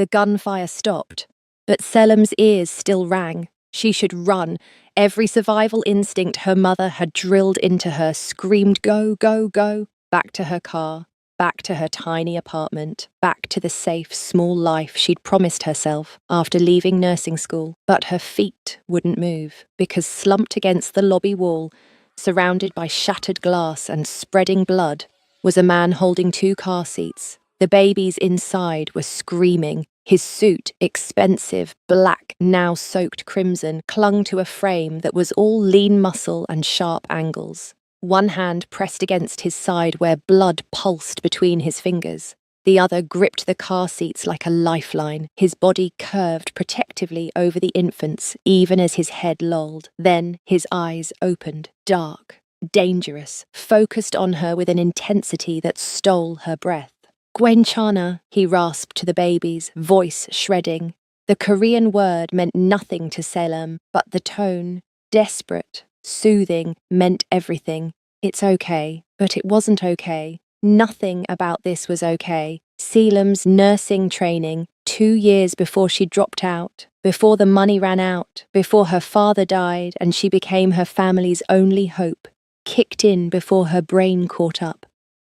The gunfire stopped, but Selim's ears still rang. She should run. Every survival instinct her mother had drilled into her screamed go, go, go, back to her car, back to her tiny apartment, back to the safe, small life she'd promised herself after leaving nursing school. But her feet wouldn't move, because slumped against the lobby wall, surrounded by shattered glass and spreading blood, was a man holding 2 car seats. The babies inside were screaming. His suit, expensive, black, now soaked crimson, clung to a frame that was all lean muscle and sharp angles. One hand pressed against his side where blood pulsed between his fingers. The other gripped the car seats like a lifeline, his body curved protectively over the infants, even as his head lolled. Then his eyes opened, dark, dangerous, focused on her with an intensity that stole her breath. "Gwenchana," he rasped to the babies, voice shredding. The Korean word meant nothing to Selim, but the tone, desperate, soothing, meant everything. It's okay, but it wasn't okay. Nothing about this was okay. Selim's nursing training, 2 years before she dropped out, before the money ran out, before her father died and she became her family's only hope, kicked in before her brain caught up.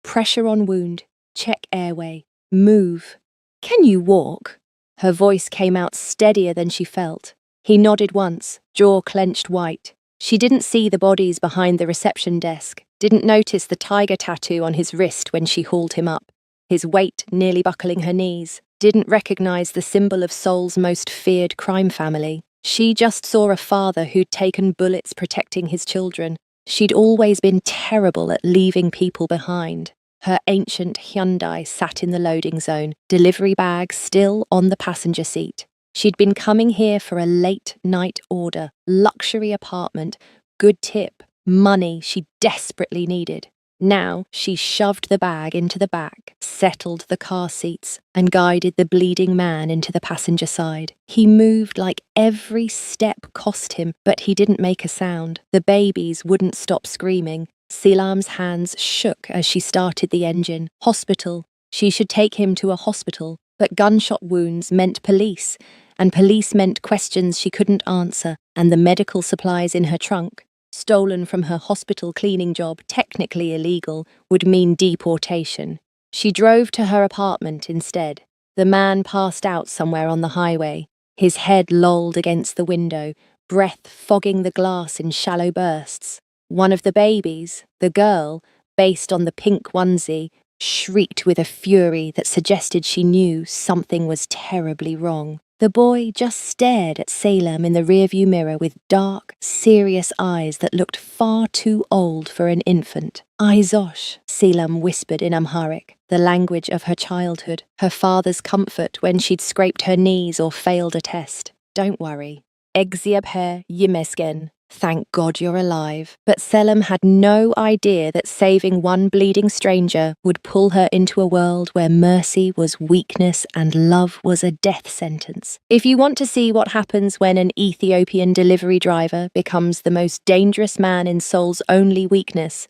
Pressure on wound. Check airway. Move. "Can you walk?" Her voice came out steadier than she felt. He nodded once, jaw clenched white. She didn't see the bodies behind the reception desk, didn't notice the tiger tattoo on his wrist when she hauled him up, his weight nearly buckling her knees, didn't recognize the symbol of Seoul's most feared crime family. She just saw a father who'd taken bullets protecting his children. She'd always been terrible at leaving people behind. Her ancient Hyundai sat in the loading zone, delivery bag still on the passenger seat. She'd been coming here for a late-night order, luxury apartment, good tip, money she desperately needed. Now she shoved the bag into the back, settled the car seats, and guided the bleeding man into the passenger side. He moved like every step cost him, but he didn't make a sound. The babies wouldn't stop screaming. Selim's hands shook as she started the engine. Hospital. She should take him to a hospital, but gunshot wounds meant police, and police meant questions she couldn't answer, and the medical supplies in her trunk, stolen from her hospital cleaning job, technically illegal, would mean deportation. She drove to her apartment instead. The man passed out somewhere on the highway. His head lolled against the window, breath fogging the glass in shallow bursts. One of the babies, the girl, based on the pink onesie, shrieked with a fury that suggested she knew something was terribly wrong. The boy just stared at Selim in the rearview mirror with dark, serious eyes that looked far too old for an infant. "Aizosh," Selim whispered in Amharic, the language of her childhood, her father's comfort when she'd scraped her knees or failed a test. "Don't worry. Egziabher yimesgen. Thank God you're alive." But Selim had no idea that saving one bleeding stranger would pull her into a world where mercy was weakness and love was a death sentence. If you want to see what happens when an Ethiopian delivery driver becomes the most dangerous man in Seoul's only weakness,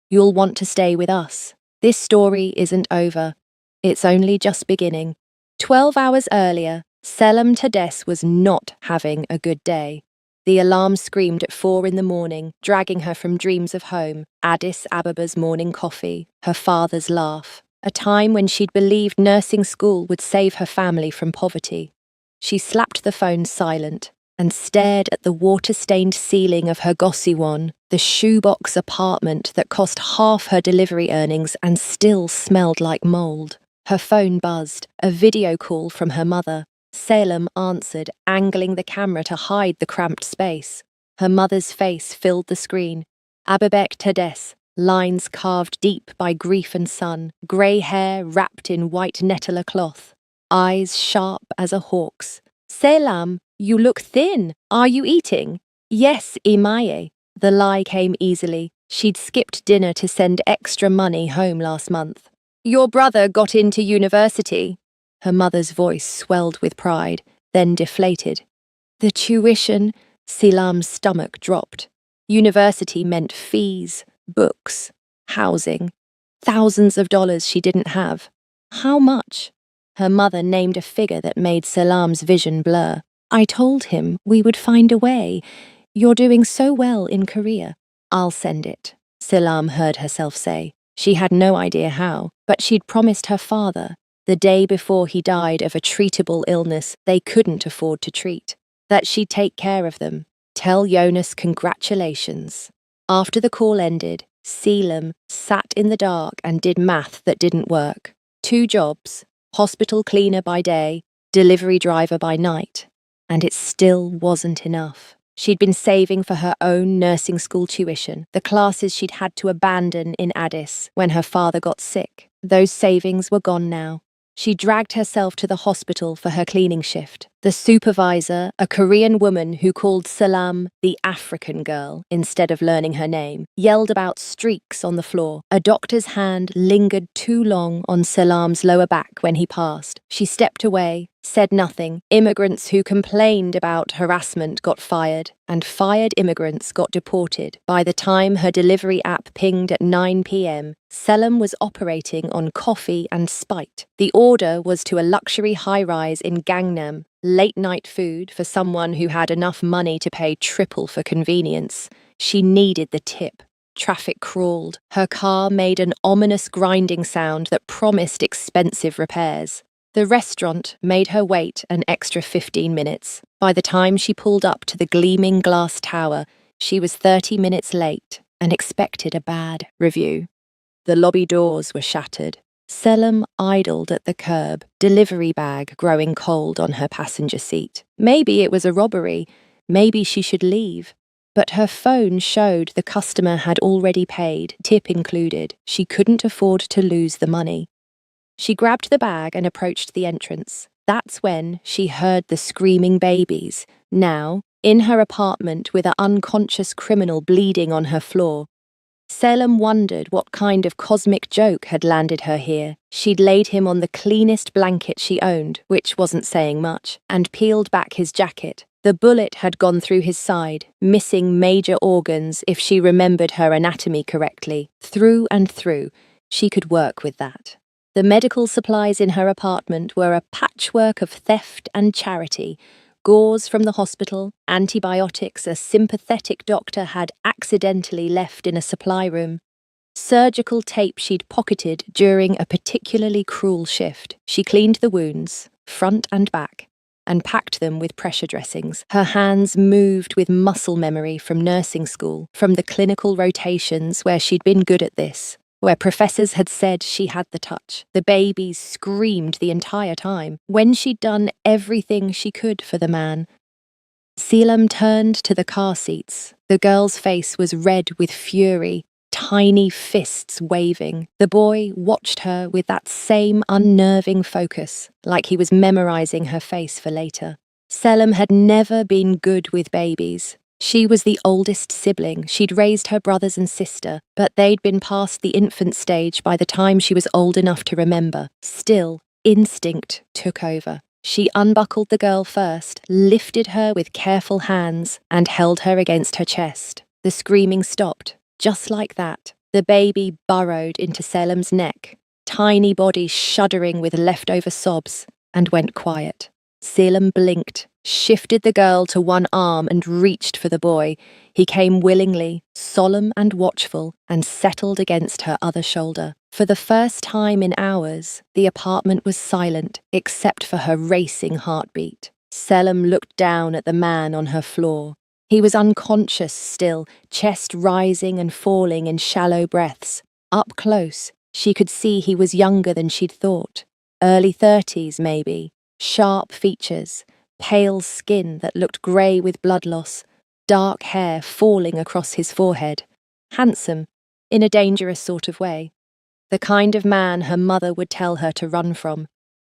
you'll want to stay with us. This story isn't over. It's only just beginning. 12 hours earlier, Selim Tades was not having a good day. The alarm screamed at 4 in the morning, dragging her from dreams of home, Addis Ababa's morning coffee, her father's laugh, a time when she'd believed nursing school would save her family from poverty. She slapped the phone silent and stared at the water-stained ceiling of her Gosiwon, the shoebox apartment that cost half her delivery earnings and still smelled like mold. Her phone buzzed, a video call from her mother. Selim answered, angling the camera to hide the cramped space. Her mother's face filled the screen. Ababek Tades, lines carved deep by grief and sun, grey hair wrapped in white nettler cloth, eyes sharp as a hawk's. "Selim, you look thin. Are you eating?" "Yes, Imaye." The lie came easily. She'd skipped dinner to send extra money home last month. "Your brother got into university." Her mother's voice swelled with pride, then deflated. "The tuition," Selim's stomach dropped. University meant fees, books, housing, thousands of dollars she didn't have. How much? Her mother named a figure that made Salam's vision blur. I told him we would find a way. You're doing so well in Korea. I'll send it, Salam heard herself say. She had no idea how, but she'd promised her father, the day before he died of a treatable illness they couldn't afford to treat, that she'd take care of them. Tell Jonas congratulations. After the call ended, Selim sat in the dark and did math that didn't work. 2 jobs, hospital cleaner by day, delivery driver by night. And it still wasn't enough. She'd been saving for her own nursing school tuition, the classes she'd had to abandon in Addis when her father got sick. Those savings were gone now. She dragged herself to the hospital for her cleaning shift. The supervisor, a Korean woman who called Salam the African girl instead of learning her name, yelled about streaks on the floor. A doctor's hand lingered too long on Salam's lower back when he passed. She stepped away, said nothing. Immigrants who complained about harassment got fired, and fired immigrants got deported. By the time her delivery app pinged at 9 p.m., Selim was operating on coffee and spite. The order was to a luxury high-rise in Gangnam, late-night food for someone who had enough money to pay triple for convenience. She needed the tip. Traffic crawled. Her car made an ominous grinding sound that promised expensive repairs. The restaurant made her wait an extra 15 minutes. By the time she pulled up to the gleaming glass tower, she was 30 minutes late and expected a bad review. The lobby doors were shattered. Selim idled at the curb, delivery bag growing cold on her passenger seat. Maybe it was a robbery. Maybe she should leave. But her phone showed the customer had already paid, tip included. She couldn't afford to lose the money. She grabbed the bag and approached the entrance. That's when she heard the screaming babies. Now, in her apartment with an unconscious criminal bleeding on her floor. Selim wondered what kind of cosmic joke had landed her here. She'd laid him on the cleanest blanket she owned, which wasn't saying much, and peeled back his jacket. The bullet had gone through his side, missing major organs if she remembered her anatomy correctly. Through and through, she could work with that. The medical supplies in her apartment were a patchwork of theft and charity. Gauze from the hospital, antibiotics a sympathetic doctor had accidentally left in a supply room, surgical tape she'd pocketed during a particularly cruel shift. She cleaned the wounds, front and back, and packed them with pressure dressings. Her hands moved with muscle memory from nursing school, from the clinical rotations where she'd been good at this, where professors had said she had the touch. The babies screamed the entire time, when she'd done everything she could for the man. Selim turned to the car seats. The girl's face was red with fury, tiny fists waving. The boy watched her with that same unnerving focus, like he was memorizing her face for later. Selim had never been good with babies. She was the oldest sibling. She'd raised her brothers and sister, but they'd been past the infant stage by the time she was old enough to remember. Still, instinct took over. She unbuckled the girl first, lifted her with careful hands, and held her against her chest. The screaming stopped. Just like that, the baby burrowed into Selim's neck, tiny body shuddering with leftover sobs, and went quiet. Selim blinked, shifted the girl to one arm and reached for the boy. He came willingly, solemn and watchful, and settled against her other shoulder. For the first time in hours, the apartment was silent, except for her racing heartbeat. Selim looked down at the man on her floor. He was unconscious still, chest rising and falling in shallow breaths. Up close, she could see he was younger than she'd thought. Early 30s, maybe. Sharp features, pale skin that looked grey with blood loss, dark hair falling across his forehead. Handsome, in a dangerous sort of way. The kind of man her mother would tell her to run from.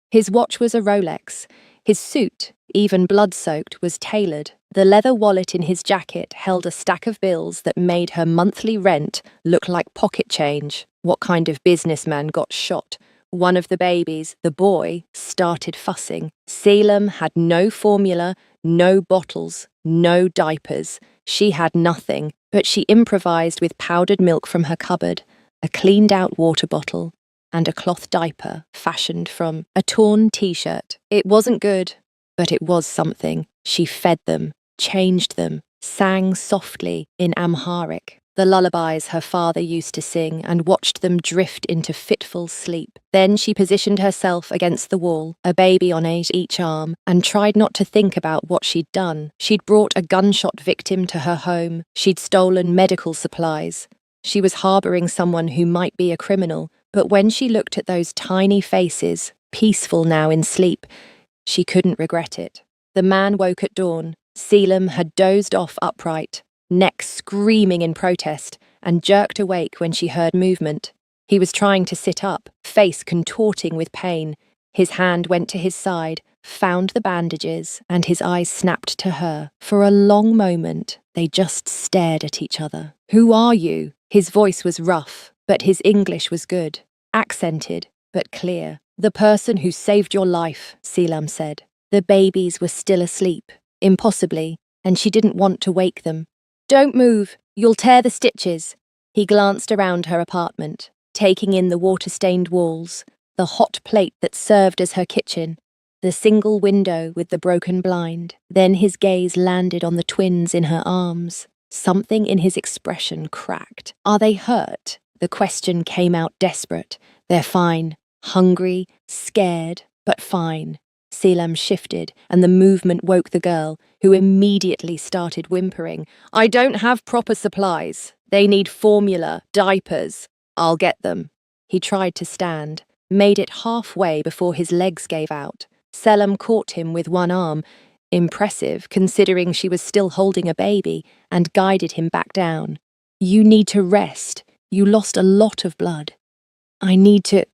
His watch was a Rolex. His suit, even blood-soaked, was tailored. The leather wallet in his jacket held a stack of bills that made her monthly rent look like pocket change. What kind of businessman got shot? One of the babies, the boy, started fussing. Selim had no formula, no bottles, no diapers. She had nothing, but she improvised with powdered milk from her cupboard, a cleaned-out water bottle, and a cloth diaper fashioned from a torn t-shirt. It wasn't good, but it was something. She fed them, changed them, sang softly in Amharic, the lullabies her father used to sing, and watched them drift into fitful sleep. Then she positioned herself against the wall, a baby on each arm, and tried not to think about what she'd done. She'd brought a gunshot victim to her home. She'd stolen medical supplies. She was harboring someone who might be a criminal, but when she looked at those tiny faces, peaceful now in sleep, she couldn't regret it. The man woke at dawn. Selim had dozed off upright, neck screaming in protest, and jerked awake when she heard movement. He was trying to sit up, face contorting with pain. His hand went to his side, found the bandages, and his eyes snapped to her. For a long moment, they just stared at each other. "Who are you?" His voice was rough, but his English was good. Accented, but clear. "The person who saved your life," Selim said. The babies were still asleep, impossibly, and she didn't want to wake them. "Don't move, you'll tear the stitches." He glanced around her apartment, taking in the water-stained walls, the hot plate that served as her kitchen, the single window with the broken blind. Then his gaze landed on the twins in her arms. Something in his expression cracked. "Are they hurt?" The question came out desperate. "They're fine. Hungry, scared, but fine." Selim shifted, and the movement woke the girl, who immediately started whimpering. "I don't have proper supplies. They need formula, diapers. I'll get them." He tried to stand, made it halfway before his legs gave out. Selim caught him with one arm, impressive considering she was still holding a baby, and guided him back down. "You need to rest. You lost a lot of blood." "I need to—"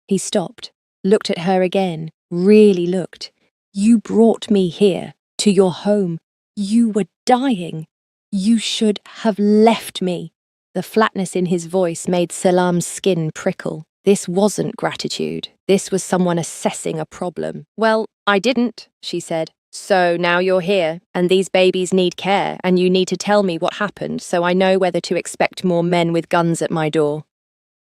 He stopped, looked at her again, really looked. "You brought me here, to your home. You were dying. You should have left me." The flatness in his voice made Selim's skin prickle. This wasn't gratitude. This was someone assessing a problem. "Well, I didn't," she said. "So now you're here, and these babies need care, and you need to tell me what happened so I know whether to expect more men with guns at my door."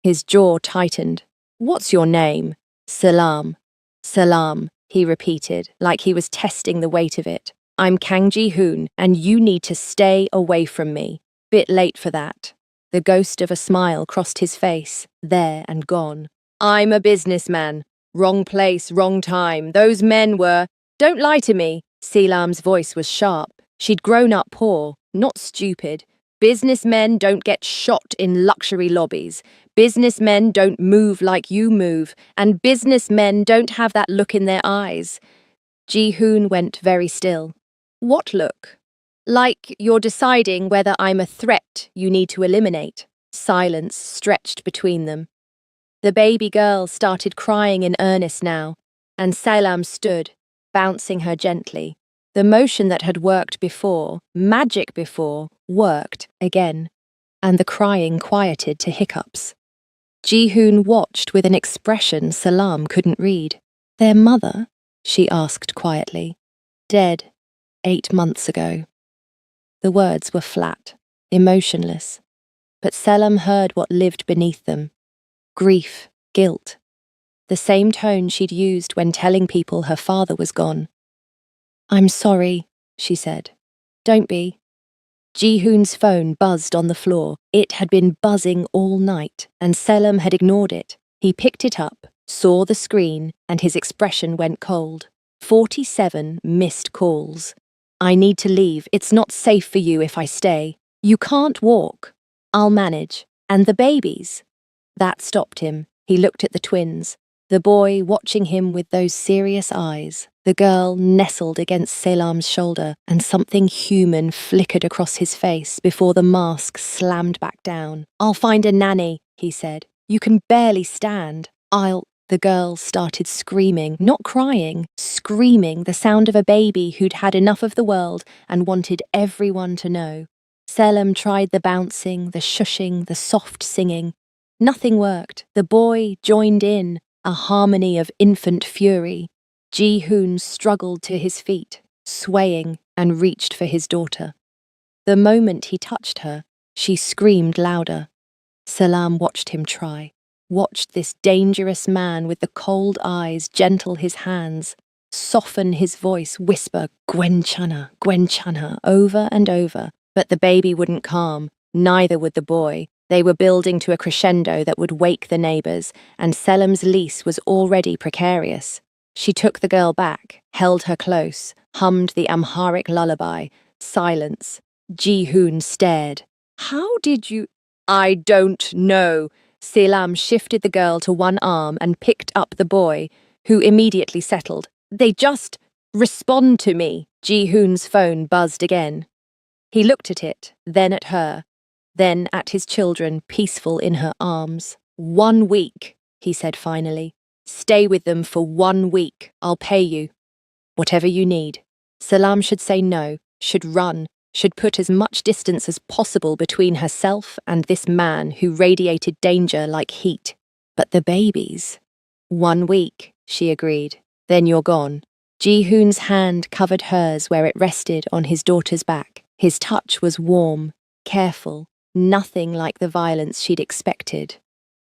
His jaw tightened. "What's your name?" "Selim." "Salam," he repeated, like he was testing the weight of it. "I'm Kang Ji-hoon, and you need to stay away from me." Bit late for that. The ghost of a smile crossed his face, there and gone. "I'm a businessman. Wrong place, wrong time. Those men were—" "Don't lie to me." Selim's voice was sharp. She'd grown up poor, not stupid. "Businessmen don't get shot in luxury lobbies. Businessmen don't move like you move, and businessmen don't have that look in their eyes." Ji-hoon went very still. "What look?" "Like you're deciding whether I'm a threat you need to eliminate." Silence stretched between them. The baby girl started crying in earnest now, and Selim stood, bouncing her gently. The motion that had worked before, magic before, worked again, and the crying quieted to hiccups. Ji-hoon watched with an expression Selim couldn't read. "Their mother?" she asked quietly. "Dead, 8 months ago." The words were flat, emotionless, but Selim heard what lived beneath them. Grief, guilt. The same tone she'd used when telling people her father was gone. "I'm sorry," she said. "Don't be." Ji-hoon's phone buzzed on the floor. It had been buzzing all night, and Selim had ignored it. He picked it up, saw the screen, and his expression went cold. 47 missed calls. "I need to leave. It's not safe for you if I stay." "You can't walk." "I'll manage." "And the babies?" That stopped him. He looked at the twins, the boy watching him with those serious eyes, the girl nestled against Selim's shoulder, and something human flickered across his face before the mask slammed back down. "I'll find a nanny," he said. "You can barely stand." The girl started screaming, not crying, screaming, the sound of a baby who'd had enough of the world and wanted everyone to know. Selim tried the bouncing, the shushing, the soft singing. Nothing worked. The boy joined in, a harmony of infant fury. Ji-hoon struggled to his feet, swaying, and reached for his daughter. The moment he touched her, she screamed louder. Selim watched him try. watched this dangerous man with the cold eyes gentle his hands, soften his voice, whisper, Gwenchana, Gwenchana, over and over. But the baby wouldn't calm, neither would the boy. They were building to a crescendo that would wake the neighbours, and Selim's lease was already precarious. She took the girl back, held her close, hummed the Amharic lullaby. Silence. Ji-hoon stared. How did you— I don't know. Selam shifted the girl to one arm and picked up the boy, who immediately settled. They just— respond to me. Ji-hoon's phone buzzed again. He looked at it, then at her, then at his children peaceful in her arms. 1 week, he said finally. Stay with them for 1 week. I'll pay you. Whatever you need. Selam should say no, should run, should put as much distance as possible between herself and this man who radiated danger like heat. But the babies— 1 week, she agreed. Then you're gone. Ji-hoon's hand covered hers where it rested on his daughter's back. His touch was warm, careful, nothing like the violence she'd expected.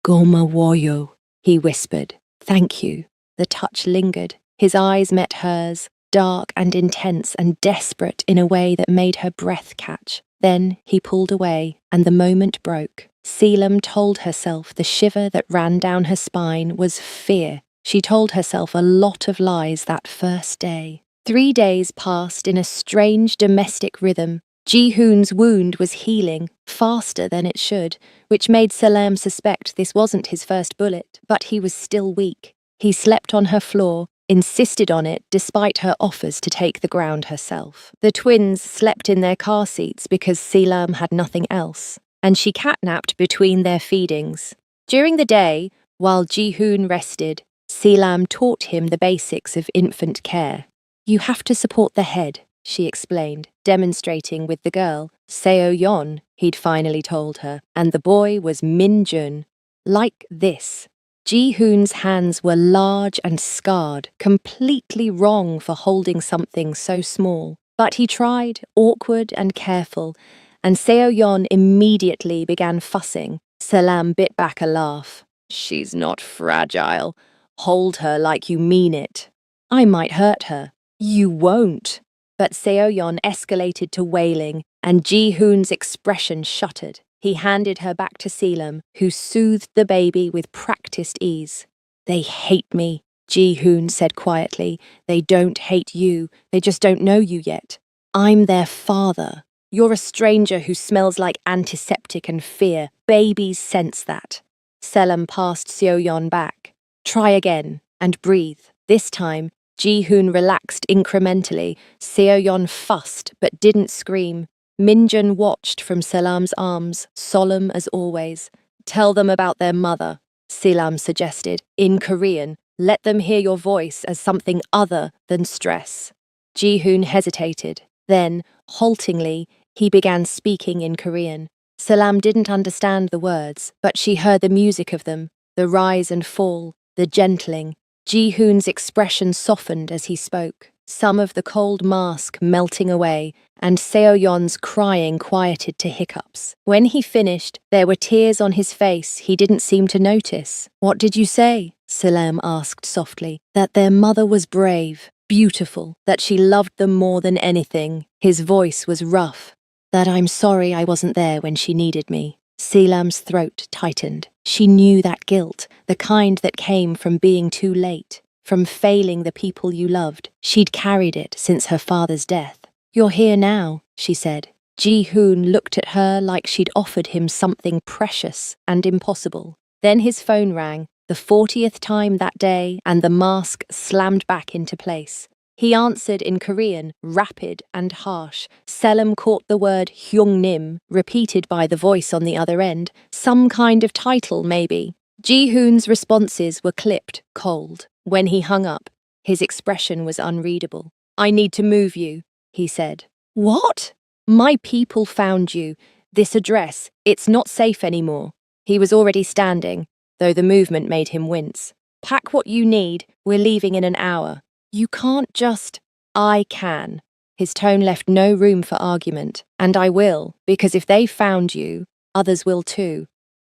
Goma woyo, he whispered. Thank you. The touch lingered. His eyes met hers, dark and intense and desperate in a way that made her breath catch. Then he pulled away, and the moment broke. Selam told herself the shiver that ran down her spine was fear. She told herself a lot of lies that first day. 3 days passed in a strange domestic rhythm. Ji-hoon's wound was healing, faster than it should, which made Selam suspect this wasn't his first bullet, but he was still weak. He slept on her floor, insisted on it despite her offers to take the ground herself. The twins slept in their car seats because Selam had nothing else, and she catnapped between their feedings. During the day, while Ji-hoon rested, Selam taught him the basics of infant care. You have to support the head, she explained, demonstrating with the girl. Seo-yeon, he'd finally told her, and the boy was Min-jun. Like this. Ji-hoon's hands were large and scarred, completely wrong for holding something so small. But he tried, awkward and careful, and Seo-yeon immediately began fussing. Selam bit back a laugh. She's not fragile. Hold her like you mean it. I might hurt her. You won't. But Seo-yeon escalated to wailing, and Ji-hoon's expression shuttered. He handed her back to Selam, who soothed the baby with practiced ease. They hate me, Ji-hoon said quietly. They don't hate you. They just don't know you yet. I'm their father. You're a stranger who smells like antiseptic and fear. Babies sense that. Selam passed Seo-yeon back. Try again, and breathe. This time, Ji-hoon relaxed incrementally. Seo-yeon fussed, but didn't scream. Min-jun watched from Selam's arms, solemn as always. Tell them about their mother, Selam suggested, in Korean. Let them hear your voice as something other than stress. Ji-hoon hesitated. Then, haltingly, he began speaking in Korean. Selam didn't understand the words, but she heard the music of them, the rise and fall, the gentling. Ji-hoon's expression softened as he spoke, some of the cold mask melting away, and Seo-yeon's crying quieted to hiccups. When he finished, there were tears on his face he didn't seem to notice. What did you say? Selam asked softly. That their mother was brave, beautiful, that she loved them more than anything. His voice was rough. That I'm sorry I wasn't there when she needed me. Selam's throat tightened. She knew that guilt, the kind that came from being too late, from failing the people you loved. She'd carried it since her father's death. You're here now, she said. Ji-hoon looked at her like she'd offered him something precious and impossible. Then his phone rang, the 40th time that day, and the mask slammed back into place. He answered in Korean, rapid and harsh. Selam caught the word Hyungnim, repeated by the voice on the other end. Some kind of title, maybe. Ji-hoon's responses were clipped, cold. When he hung up, his expression was unreadable. I need to move you, he said. What? My people found you. This address, it's not safe anymore. He was already standing, though the movement made him wince. Pack what you need. We're leaving in an hour. You can't just— I can. His tone left no room for argument. And I will, because if they found you, others will too.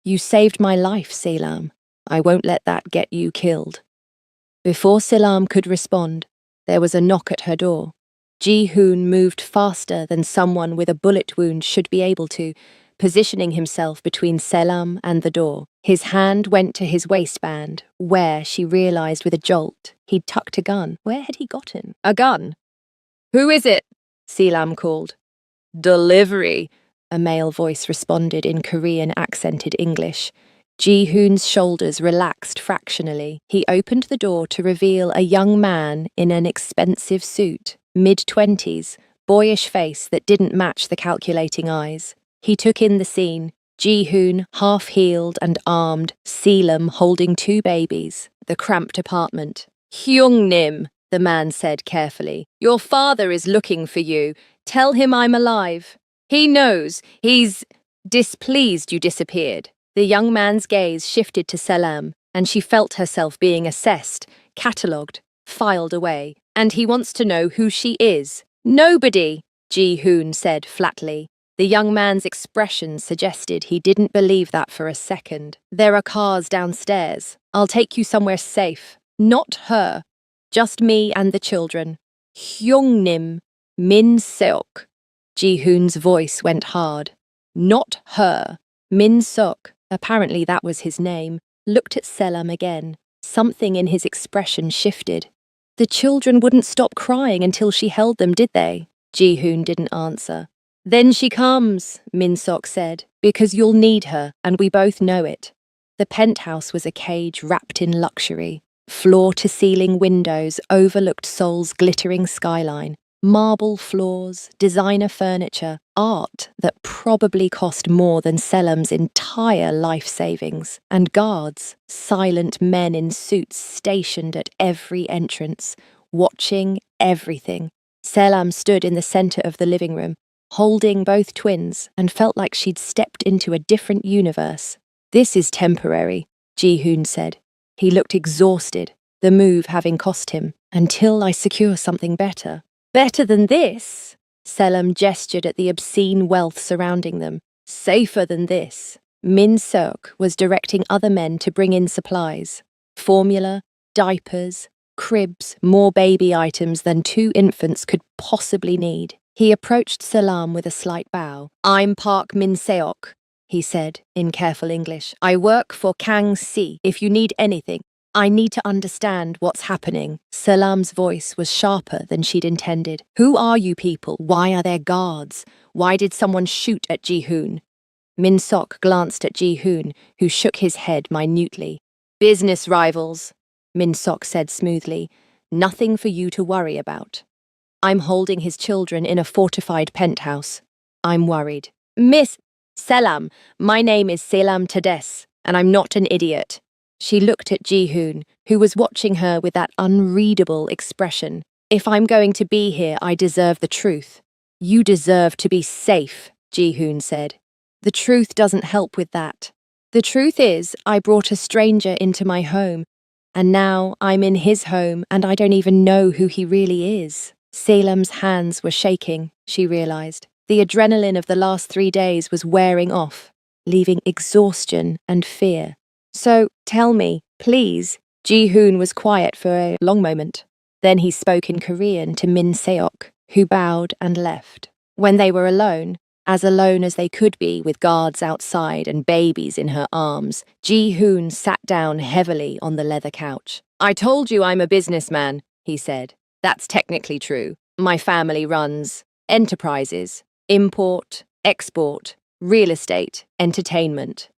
You saved my life, Selam. I won't let that get you killed." Before Selam could respond, there was a knock at her door. Ji-hoon moved faster than someone with a bullet wound should be able to, positioning himself between Selam and the door. His hand went to his waistband, where, she realized with a jolt, he'd tucked a gun. Where had he gotten a gun? "Who is it?" Selam called. "Delivery," a male voice responded in Korean accented English. Ji-hoon's shoulders relaxed fractionally. He opened the door to reveal a young man in an expensive suit, mid-20s, boyish face that didn't match the calculating eyes. He took in the scene, Ji-hoon, half-heeled and armed, Selam holding 2 babies, the cramped apartment. "Hyung-nim," the man said carefully. "Your father is looking for you. Tell him I'm alive. He knows. He's displeased you disappeared." The young man's gaze shifted to Selam, and she felt herself being assessed, catalogued, filed away. "And he wants to know who she is." "Nobody," Ji-hoon said flatly. The young man's expression suggested he didn't believe that for a second. "There are cars downstairs. I'll take you somewhere safe. Not her. Just me and the children." "Hyung-nim, Min Seok." Ji-hoon's voice went hard. "Not her." Min Seok, apparently that was his name, looked at Selam again. Something in his expression shifted. "The children wouldn't stop crying until she held them, did they?" Ji-hoon didn't answer. "Then she comes," Min Seok said, "because you'll need her, and we both know it." The penthouse was a cage wrapped in luxury. Floor-to-ceiling windows overlooked Seoul's glittering skyline. Marble floors, designer furniture, art that probably cost more than Selam's entire life savings, and guards, silent men in suits stationed at every entrance, watching everything. Selam stood in the center of the living room, holding both twins, and felt like she'd stepped into a different universe. "This is temporary," Ji-hoon said. He looked exhausted, the move having cost him, "until I secure something better." "Better than this?" Selam gestured at the obscene wealth surrounding them. "Safer than this." Min Seok was directing other men to bring in supplies. Formula, diapers, cribs, more baby items than 2 infants could possibly need. He approached Selam with a slight bow. "I'm Park Min Seok," he said in careful English. "I work for Kang Si. If you need anything, I need to understand what's happening." Selam's voice was sharper than she'd intended. "Who are you people? Why are there guards? Why did someone shoot at Ji-hoon?" Min Seok glanced at Ji-hoon, who shook his head minutely. "Business rivals," Min Seok said smoothly. "Nothing for you to worry about." "I'm holding his children in a fortified penthouse. I'm worried." "Miss Selam, my name is Selam Tades, and I'm not an idiot." She looked at Ji-hoon, who was watching her with that unreadable expression. "If I'm going to be here, I deserve the truth." "You deserve to be safe," Ji-hoon said. "The truth doesn't help with that. The truth is, I brought a stranger into my home, and now I'm in his home and I don't even know who he really is." Selam's hands were shaking, she realized. The adrenaline of the last 3 days was wearing off, leaving exhaustion and fear. "So, tell me, please." Ji-hoon was quiet for a long moment. Then he spoke in Korean to Min Seok, who bowed and left. When they were alone as they could be with guards outside and babies in her arms, Ji-hoon sat down heavily on the leather couch. "I told you I'm a businessman," he said. "That's technically true. My family runs enterprises, import, export, real estate, entertainment.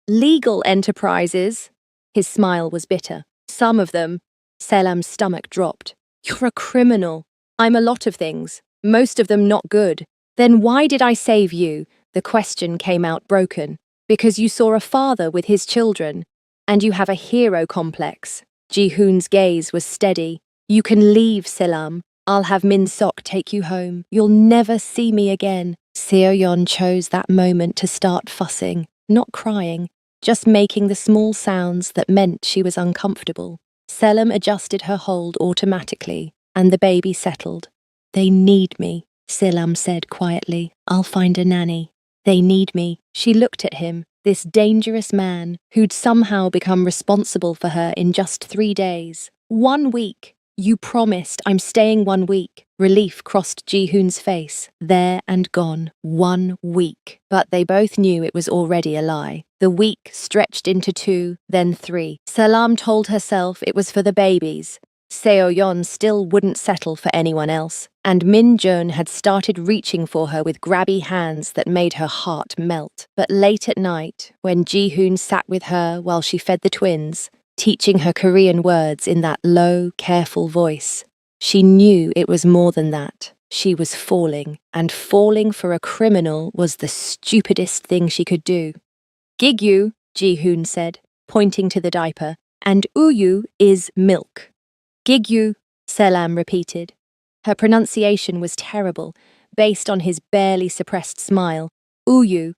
Legal enterprises." His smile was bitter. "Some of them." Selam's stomach dropped. "You're a criminal." "I'm a lot of things, most of them not good." "Then why did I save you?" The question came out broken. "Because you saw a father with his children, and you have a hero complex." Ji-hoon's gaze was steady. "You can leave, Selam. I'll have Min Seok take you home. You'll never see me again." Seo-yeon chose that moment to start fussing, not crying, just making the small sounds that meant she was uncomfortable. Selam adjusted her hold automatically, and the baby settled. "They need me," Selam said quietly. "I'll find a nanny." "They need me." She looked at him, this dangerous man who'd somehow become responsible for her in just 3 days. 1 week. You promised I'm staying 1 week. Relief crossed Ji-hoon's face. There and gone. 1 week. But they both knew it was already a lie. The week stretched into 2, then 3. Salam told herself it was for the babies. Seo-yeon still wouldn't settle for anyone else, and Min-jun had started reaching for her with grabby hands that made her heart melt. But late at night, when Ji-hoon sat with her while she fed the twins, teaching her Korean words in that low, careful voice, she knew it was more than that. She was falling, and falling for a criminal was the stupidest thing she could do. "Gigyu," Ji-hoon said, pointing to the diaper, "and uyu is milk." "Gigyu," Selam repeated. Her pronunciation was terrible, based on his barely suppressed smile. "Uyu.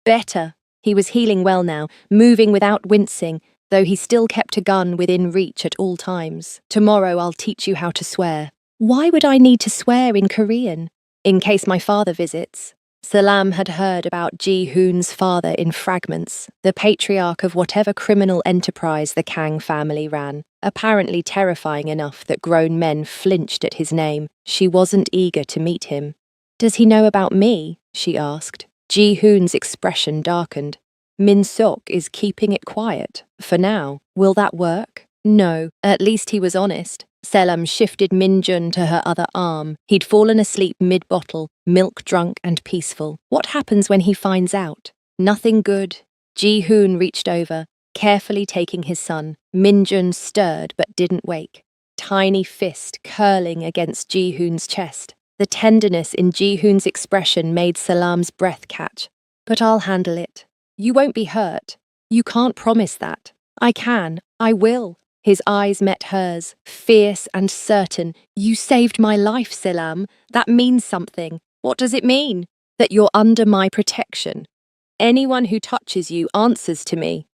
Better." He was healing well now, moving without wincing, though he still kept a gun within reach at all times. "Tomorrow I'll teach you how to swear." "Why would I need to swear in Korean?" "In case my father visits." Salam had heard about Ji-hoon's father in fragments, the patriarch of whatever criminal enterprise the Kang family ran, apparently terrifying enough that grown men flinched at his name. She wasn't eager to meet him. "Does he know about me?" she asked. Ji-hoon's expression darkened. "Min-sok is keeping it quiet, for now. Will that work?" "No, at least he was honest." Selam shifted Min-jun to her other arm. He'd fallen asleep mid-bottle, milk-drunk and peaceful. What happens when he finds out? Nothing good. Ji-hoon reached over, carefully taking his son. Min-jun stirred but didn't wake. Tiny fist curling against Ji-hoon's chest. The tenderness in Ji-hoon's expression made Salam's breath catch. "But I'll handle it. You won't be hurt. You can't promise that." "I can. I will." His eyes met hers, fierce and certain. "You saved my life, Selam. That means something." "What does it mean?" "That you're under my protection. Anyone who touches you answers to me."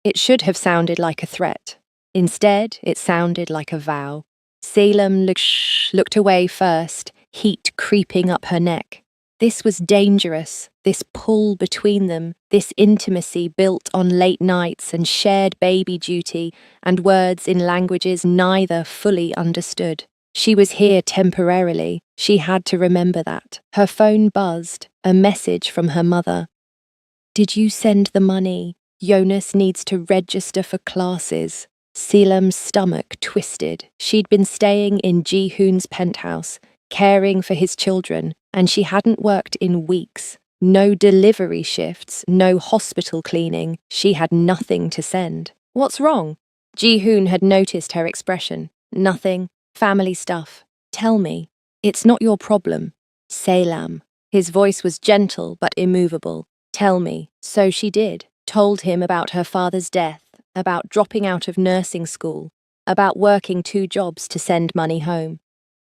It should have sounded like a threat. Instead, it sounded like a vow. Selam looked away first, heat creeping up her neck. This was dangerous, this pull between them, this intimacy built on late nights and shared baby duty and words in languages neither fully understood. She was here temporarily. She had to remember that. Her phone buzzed, a message from her mother. "Did you send the money? Jonas needs to register for classes." Selam's stomach twisted. She'd been staying in Ji-hoon's penthouse, caring for his children, and she hadn't worked in weeks. No delivery shifts, no hospital cleaning. She had nothing to send. "What's wrong?" Ji-hoon had noticed her expression. "Nothing. Family stuff." "Tell me. It's not your problem." "Selam." His voice was gentle but immovable. "Tell me." So she did. Told him about her father's death, about dropping out of nursing school, about working 2 jobs to send money home,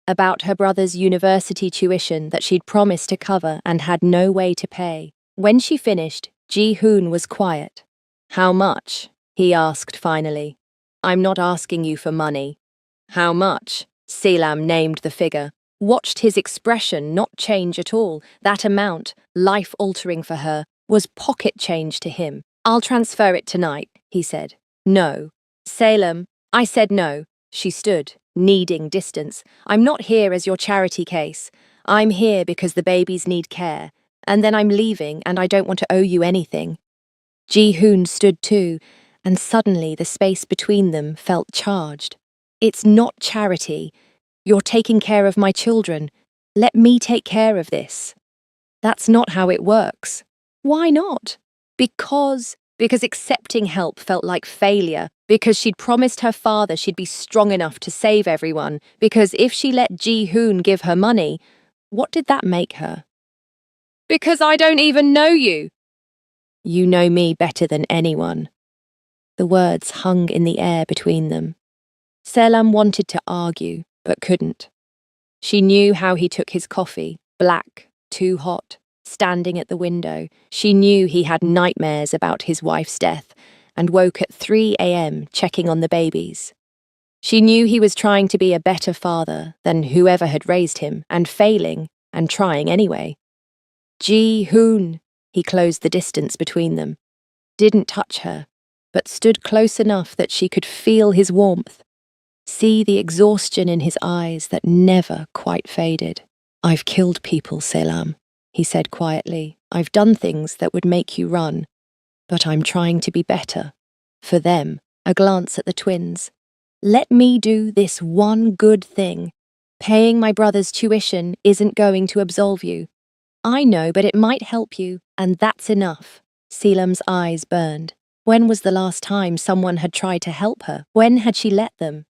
about her brother's university tuition that she'd promised to cover and had no way to pay. When she finished, Ji-hoon was quiet. "How much?" he asked finally. "I'm not asking you for money." "How much?" Selam named the figure. Watched his expression not change at all. That amount, life-altering for her, was pocket change to him. "I'll transfer it tonight," he said. "No." "Selam." "I said no." She stood, needing distance. "I'm not here as your charity case. I'm here because the babies need care. And then I'm leaving and I don't want to owe you anything." Ji-hoon stood too, and suddenly the space between them felt charged. "It's not charity. You're taking care of my children. Let me take care of this." "That's not how it works." "Why not?" Because accepting help felt like failure, because she'd promised her father she'd be strong enough to save everyone, because if she let Ji-hoon give her money, what did that make her? "Because I don't even know you." "You know me better than anyone." The words hung in the air between them. Selam wanted to argue, but couldn't. She knew how he took his coffee, black, too hot, standing at the window. She knew he had nightmares about his wife's death and woke at 3 a.m. checking on the babies. She knew he was trying to be a better father than whoever had raised him, and failing, and trying anyway. "Ji-hoon," he closed the distance between them. didn't touch her, but stood close enough that she could feel his warmth, see the exhaustion in his eyes that never quite faded. "I've killed people, Selam," he said quietly. "I've done things that would make you run, but I'm trying to be better. For them." A glance at the twins. "Let me do this one good thing. Paying my brother's tuition isn't going to absolve you. I know, but it might help you, and that's enough." Selam's eyes burned. When was the last time someone had tried to help her? When had she let them?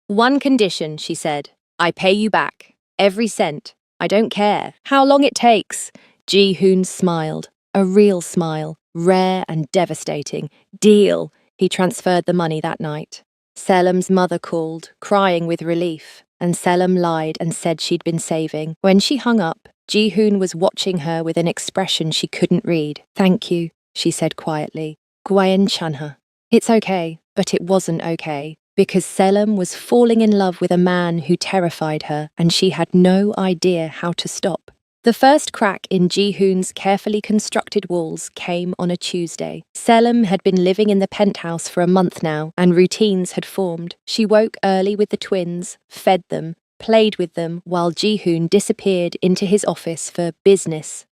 "One condition," she said. "I pay you back. Every cent. I don't care how long it takes." Ji-hoon smiled. A real smile, rare and devastating. "Deal." He transferred the money that night. Selam's mother called, crying with relief, and Selam lied and said she'd been saving. When she hung up, Ji-hoon was watching her with an expression she couldn't read. "Thank you," she said quietly. "Gwayen chanha." It's okay, but it wasn't okay, because Selam was falling in love with a man who terrified her, and she had no idea how to stop. The first crack in Ji-hoon's carefully constructed walls came on a Tuesday. Selam had been living in the penthouse for a month now, and routines had formed. She woke early with the twins, fed them, played with them, while Ji-hoon disappeared into his office for business.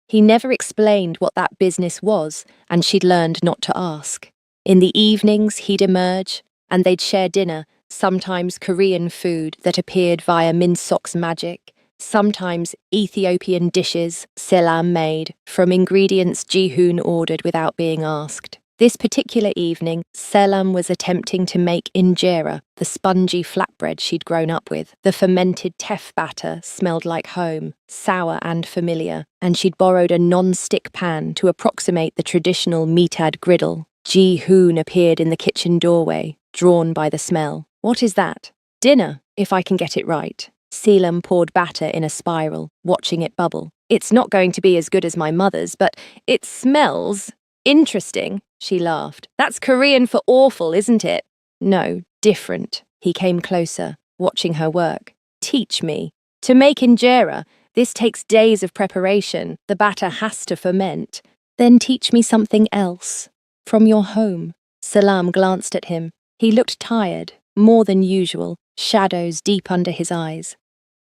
He never explained what that business was, and she'd learned not to ask. In the evenings, he'd emerge, and they'd share dinner, sometimes Korean food that appeared via Minsok's magic, sometimes Ethiopian dishes Selam made from ingredients Ji-hoon ordered without being asked. This particular evening, Selam was attempting to make injera, the spongy flatbread she'd grown up with. The fermented teff batter smelled like home, sour and familiar, and she'd borrowed a non-stick pan to approximate the traditional mitad griddle. Ji-hoon appeared in the kitchen doorway, drawn by the smell. "What is that?" "Dinner, if I can get it right." Selam poured batter in a spiral, watching it bubble. "It's not going to be as good as my mother's, but it smells interesting." She laughed. "That's Korean for awful, isn't it?" "No, different." He came closer, watching her work. "Teach me. To make injera, this takes days of preparation. The batter has to ferment." "Then teach me something else. From your home." Selam glanced at him. He looked tired, more than usual, shadows deep under his eyes.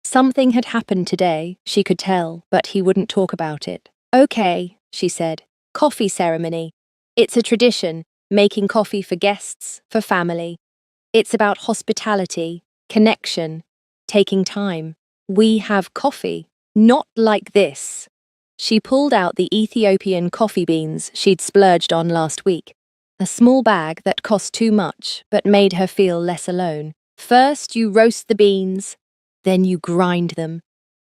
Something had happened today, she could tell, but he wouldn't talk about it. "Okay," she said. "Coffee ceremony. It's a tradition, making coffee for guests, for family. It's about hospitality, connection, taking time. We have coffee, not like this." She pulled out the Ethiopian coffee beans she'd splurged on last week, a small bag that cost too much but made her feel less alone. "First you roast the beans, then you grind them.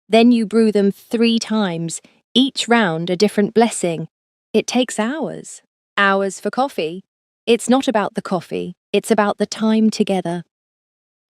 Then you brew them 3 times, each round a different blessing. It takes hours. Hours for coffee. It's not about the coffee, it's about the time together."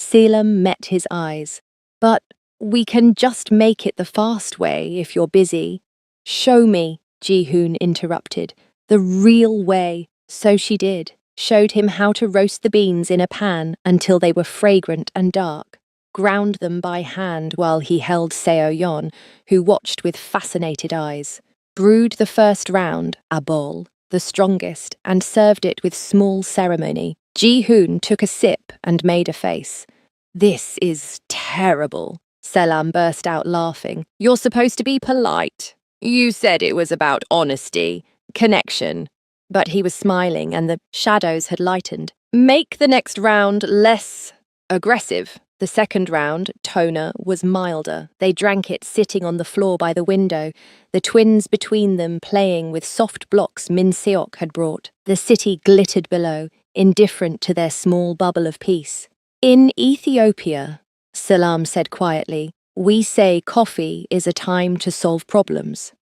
Selam met his eyes. "But we can just make it the fast way if you're busy." "Show me," Ji-hoon interrupted. "The real way." So she did. Showed him how to roast the beans in a pan until they were fragrant and dark. Ground them by hand while he held Seo-yeon, who watched with fascinated eyes. Brewed the first round, a bowl, the strongest, and served it with small ceremony. Ji-hoon took a sip and made a face. "This is terrible." Selam burst out laughing. "You're supposed to be polite. You said it was about honesty, connection." But he was smiling and the shadows had lightened. "Make the next round less aggressive." The second round, toner, was milder. They drank it sitting on the floor by the window, the twins between them playing with soft blocks Min Seok had brought. The city glittered below, indifferent to their small bubble of peace. "In Ethiopia," Selam said quietly, "we say coffee is a time to solve problems,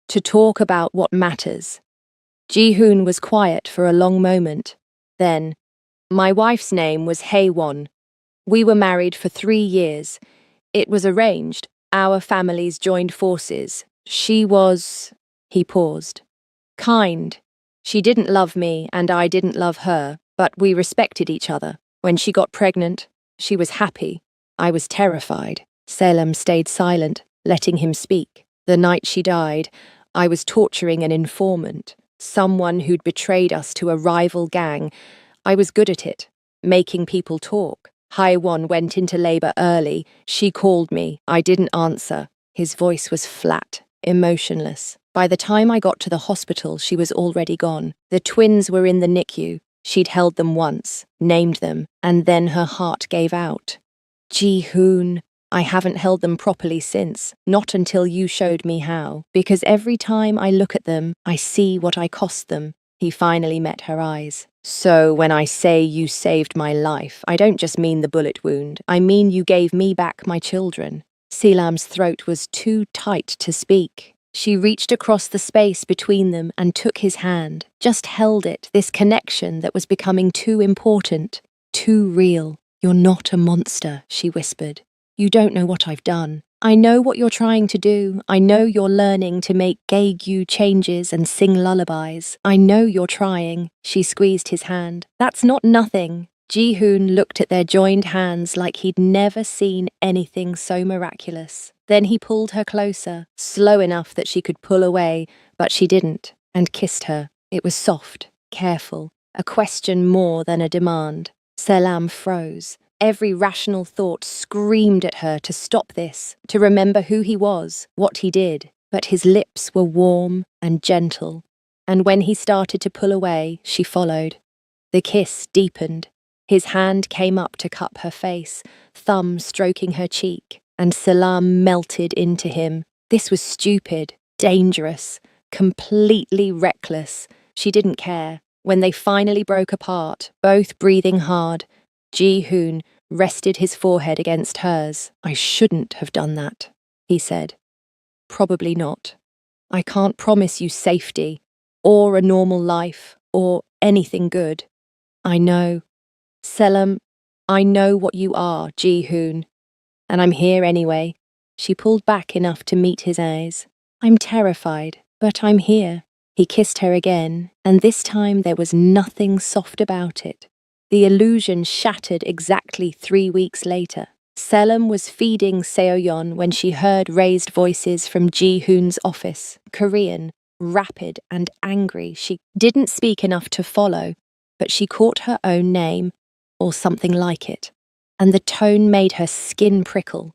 to talk about what matters." Ji-hoon was quiet for a long moment. Then, "My wife's name was Hae-won. We were married for 3 years. It was arranged. Our families joined forces. She was..." He paused. "Kind. She didn't love me and I didn't love her, but we respected each other. When she got pregnant, she was happy. I was terrified." Selam stayed silent, letting him speak. "The night she died, I was torturing an informant. someone who'd betrayed us to a rival gang. I was good at it, making people talk. Haiwon went into labor early. She called me. I didn't answer. His voice was flat, emotionless. By the time I got to the hospital, she was already gone. The twins were in the NICU. She'd held them once, named them, and then her heart gave out. Ji-hoon, I haven't held them properly since, not until you showed me how, because every time I look at them, I see what I cost them. He finally met her eyes. So when I say you saved my life, I don't just mean the bullet wound. I mean you gave me back my children. Selam's throat was too tight to speak. She reached across the space between them and took his hand, just held it, this connection that was becoming too important, too real. You're not a monster, she whispered. You don't know what I've done. I know what you're trying to do. I know you're learning to make Gaegyu changes and sing lullabies. I know you're trying. She squeezed his hand. That's not nothing. Ji-hoon looked at their joined hands like he'd never seen anything so miraculous. Then he pulled her closer, slow enough that she could pull away, but she didn't, and kissed her. It was soft, careful, a question more than a demand. Selam froze. Every rational thought screamed at her to stop this, to remember who he was, what he did. But his lips were warm and gentle, and when he started to pull away, she followed. The kiss deepened. His hand came up to cup her face, thumb stroking her cheek, and Selam melted into him. This was stupid, dangerous, completely reckless. She didn't care. When they finally broke apart, both breathing hard, Ji-hoon rested his forehead against hers. I shouldn't have done that, he said. Probably not. I can't promise you safety, or a normal life, or anything good. I know. Selam, I know what you are, Ji-hoon. And I'm here anyway. She pulled back enough to meet his eyes. I'm terrified, but I'm here. He kissed her again, and this time there was nothing soft about it. The illusion shattered exactly 3 weeks later. Selam was feeding Seoyeon when she heard raised voices from Ji-hoon's office, Korean, rapid and angry. She didn't speak enough to follow, but she caught her own name, or something like it, and the tone made her skin prickle.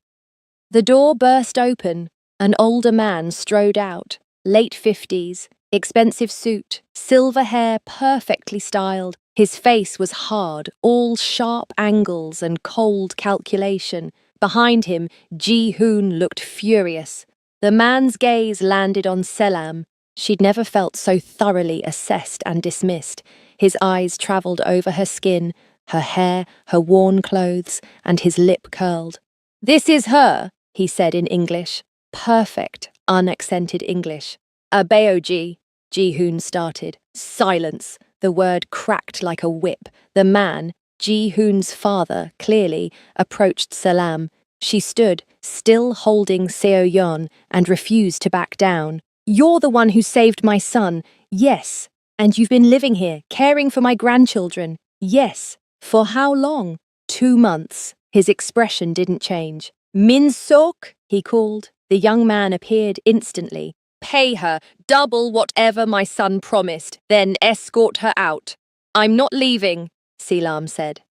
The door burst open. An older man strode out, late 50s, expensive suit, silver hair perfectly styled. His face was hard, all sharp angles and cold calculation. Behind him, Ji-hoon looked furious. The man's gaze landed on Selam. She'd never felt so thoroughly assessed and dismissed. His eyes travelled over her skin, her hair, her worn clothes, and his lip curled. This is her, he said in English. Perfect, unaccented English. Abeoji, Ji-hoon started. Silence. The word cracked like a whip. The man, Ji-hoon's father, clearly, approached Selam. She stood, still holding Seoyeon, and refused to back down. You're the one who saved my son. Yes. And you've been living here, caring for my grandchildren. Yes. For how long? 2 months. His expression didn't change. Min-sok, he called. The young man appeared instantly. Pay her, double whatever my son promised, then escort her out. I'm not leaving, Selam said.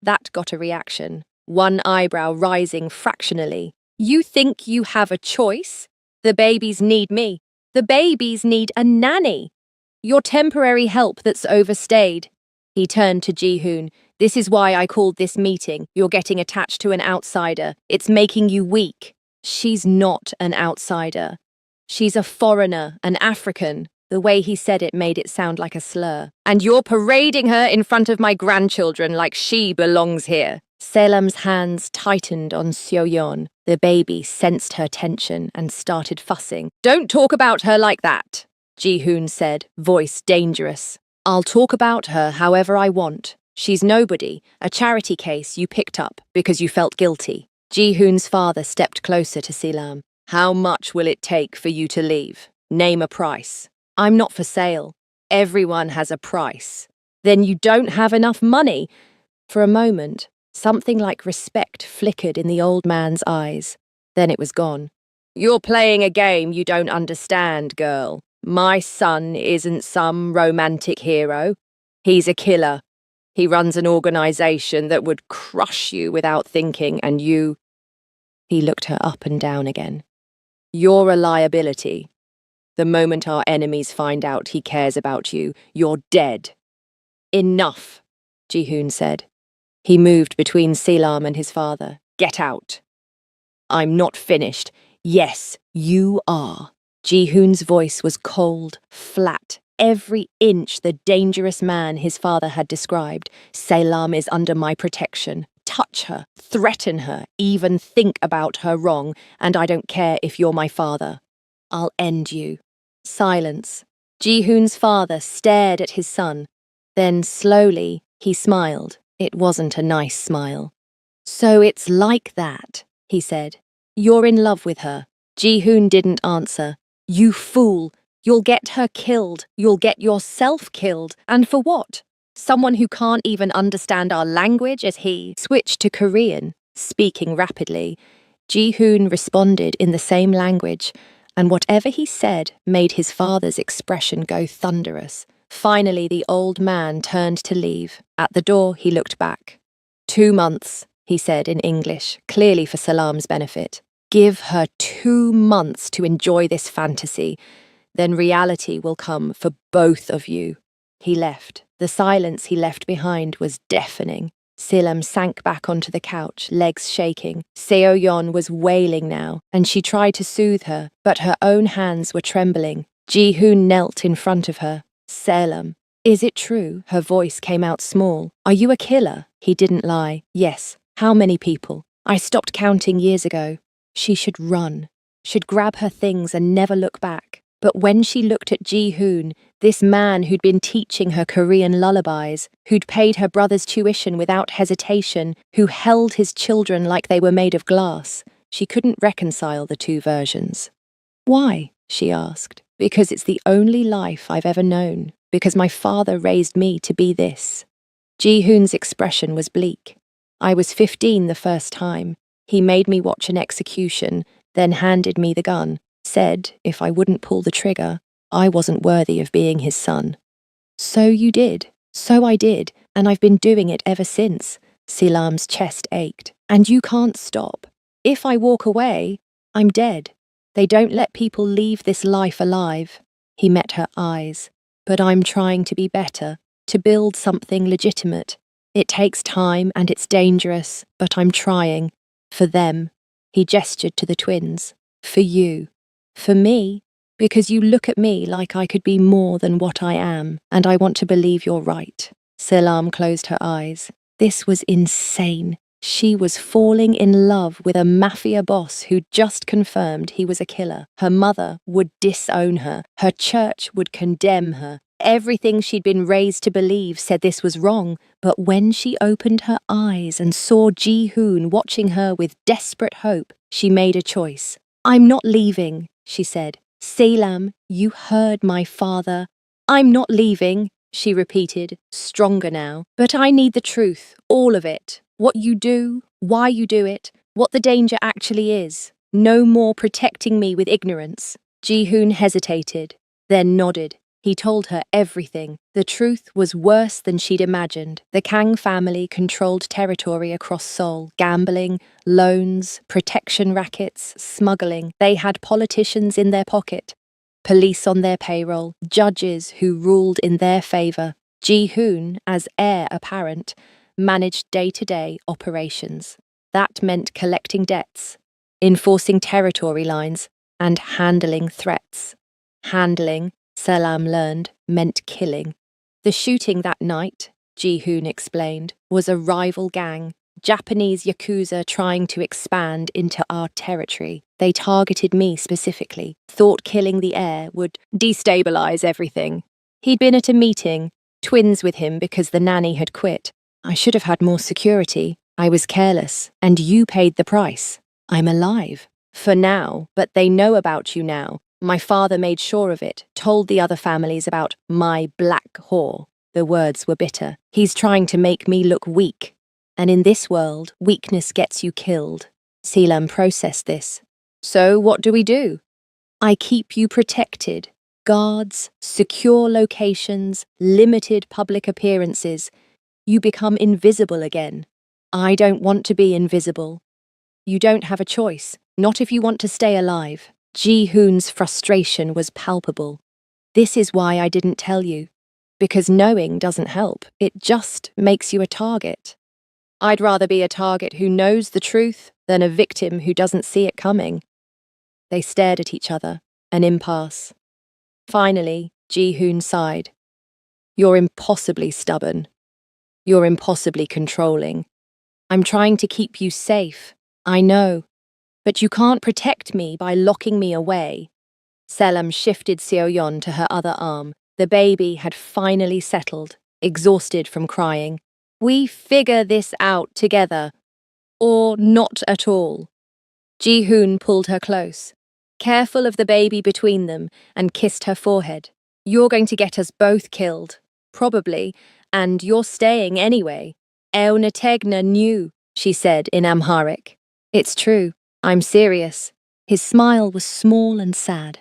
That got a reaction, one eyebrow rising fractionally. You think you have a choice? The babies need me. The babies need a nanny. Your temporary help that's overstayed. He turned to Ji-hoon. This is why I called this meeting. You're getting attached to an outsider. It's making you weak. She's not an outsider. She's a foreigner, an African. The way he said it made it sound like a slur. And you're parading her in front of my grandchildren like she belongs here. Selam's hands tightened on Seoyeon. The baby sensed her tension and started fussing. Don't talk about her like that, Ji-hoon said, voice dangerous. I'll talk about her however I want. She's nobody, a charity case you picked up because you felt guilty. Ji-hoon's father stepped closer to Selam. How much will it take for you to leave? Name a price. I'm not for sale. Everyone has a price. Then you don't have enough money. For a moment, something like respect flickered in the old man's eyes. Then it was gone. You're playing a game you don't understand, girl. My son isn't some romantic hero. He's a killer. He runs an organization that would crush you without thinking, and you—" He looked her up and down again. "You're a liability. The moment our enemies find out he cares about you, you're dead." "Enough," Ji-hoon said. He moved between Selam and his father. "Get out." "I'm not finished." "Yes, you are." Ji-hoon's voice was cold, flat, every inch the dangerous man his father had described. "Selam is under my protection. Touch her, threaten her, even think about her wrong, and I don't care if you're my father. I'll end you." Silence. Ji-hoon's father stared at his son. Then, slowly, he smiled. It wasn't a nice smile. "So it's like that," he said. "You're in love with her." Ji-hoon didn't answer. "You fool! You'll get her killed. You'll get yourself killed. And for what? Someone who can't even understand our language as he switched to Korean, speaking rapidly. Ji-hoon responded in the same language, and whatever he said made his father's expression go thunderous. Finally, the old man turned to leave. At the door, he looked back. 2 months, he said in English, clearly for Salam's benefit. Give her 2 months to enjoy this fantasy. Then reality will come for both of you. He left. The silence he left behind was deafening. Selam sank back onto the couch, legs shaking. Seo-yeon was wailing now, and she tried to soothe her, but her own hands were trembling. Ji-hoon knelt in front of her. "Selam, is it true?" Her voice came out small. "Are you a killer?" He didn't lie. "Yes." "How many people?" "I stopped counting years ago." She should run, should grab her things and never look back. But when she looked at Ji-hoon, this man who'd been teaching her Korean lullabies, who'd paid her brother's tuition without hesitation, who held his children like they were made of glass, she couldn't reconcile the two versions. "Why?" she asked. "Because it's the only life I've ever known. Because my father raised me to be this." Ji-hoon's expression was bleak. "I was 15 the first time. He made me watch an execution, then handed me the gun. Said if I wouldn't pull the trigger, I wasn't worthy of being his son." "So you did. So I did, and I've been doing it ever since." Selam's chest ached. "And you can't stop. If I walk away, I'm dead. They don't let people leave this life alive." He met her eyes. "But I'm trying to be better, to build something legitimate. It takes time and it's dangerous, but I'm trying. For them." He gestured to the twins. "For you. For me, because you look at me like I could be more than what I am, and I want to believe you're right." Selam closed her eyes. This was insane. She was falling in love with a mafia boss who'd just confirmed he was a killer. Her mother would disown her. Her church would condemn her. Everything she'd been raised to believe said this was wrong, but when she opened her eyes and saw Ji-hoon watching her with desperate hope, she made a choice. "I'm not leaving," she said. "Selam, you heard my father." "I'm not leaving," she repeated, stronger now. "But I need the truth, all of it. What you do, why you do it, what the danger actually is. No more protecting me with ignorance." Ji-hoon hesitated, then nodded. He told her everything. The truth was worse than she'd imagined. The Kang family controlled territory across Seoul. Gambling, loans, protection rackets, smuggling. They had politicians in their pocket, police on their payroll, judges who ruled in their favor. Ji-hoon, as heir apparent, managed day-to-day operations. That meant collecting debts, enforcing territory lines, and handling threats. Handling, Selam learned, meant killing. The shooting that night, Ji-hoon explained, was a rival gang, Japanese Yakuza trying to expand into our territory. They targeted me specifically, thought killing the heir would destabilize everything. He'd been at a meeting, twins with him because the nanny had quit. "I should have had more security. I was careless, and you paid the price. I'm alive. For now, but they know about you now. My father made sure of it, told the other families about my black whore." The words were bitter. "He's trying to make me look weak. And in this world, weakness gets you killed." Selam processed this. "So what do we do?" "I keep you protected. Guards, secure locations, limited public appearances. You become invisible again. I don't want to be invisible. You don't have a choice, not if you want to stay alive. Ji-hoon's frustration was palpable. This is why I didn't tell you. Because knowing doesn't help, it just makes you a target. I'd rather be a target who knows the truth than a victim who doesn't see it coming. They stared at each other, an impasse. Finally, Ji-hoon sighed. You're impossibly stubborn. You're impossibly controlling. I'm trying to keep you safe, I know, but you can't protect me by locking me away. Selam shifted Seo-yeon to her other arm. The baby had finally settled, exhausted from crying. We figure this out together. Or not at all. Ji-hoon pulled her close, careful of the baby between them, and kissed her forehead. You're going to get us both killed, probably, and you're staying anyway. Eonategna knew, she said in Amharic. It's true, I'm serious. His smile was small and sad.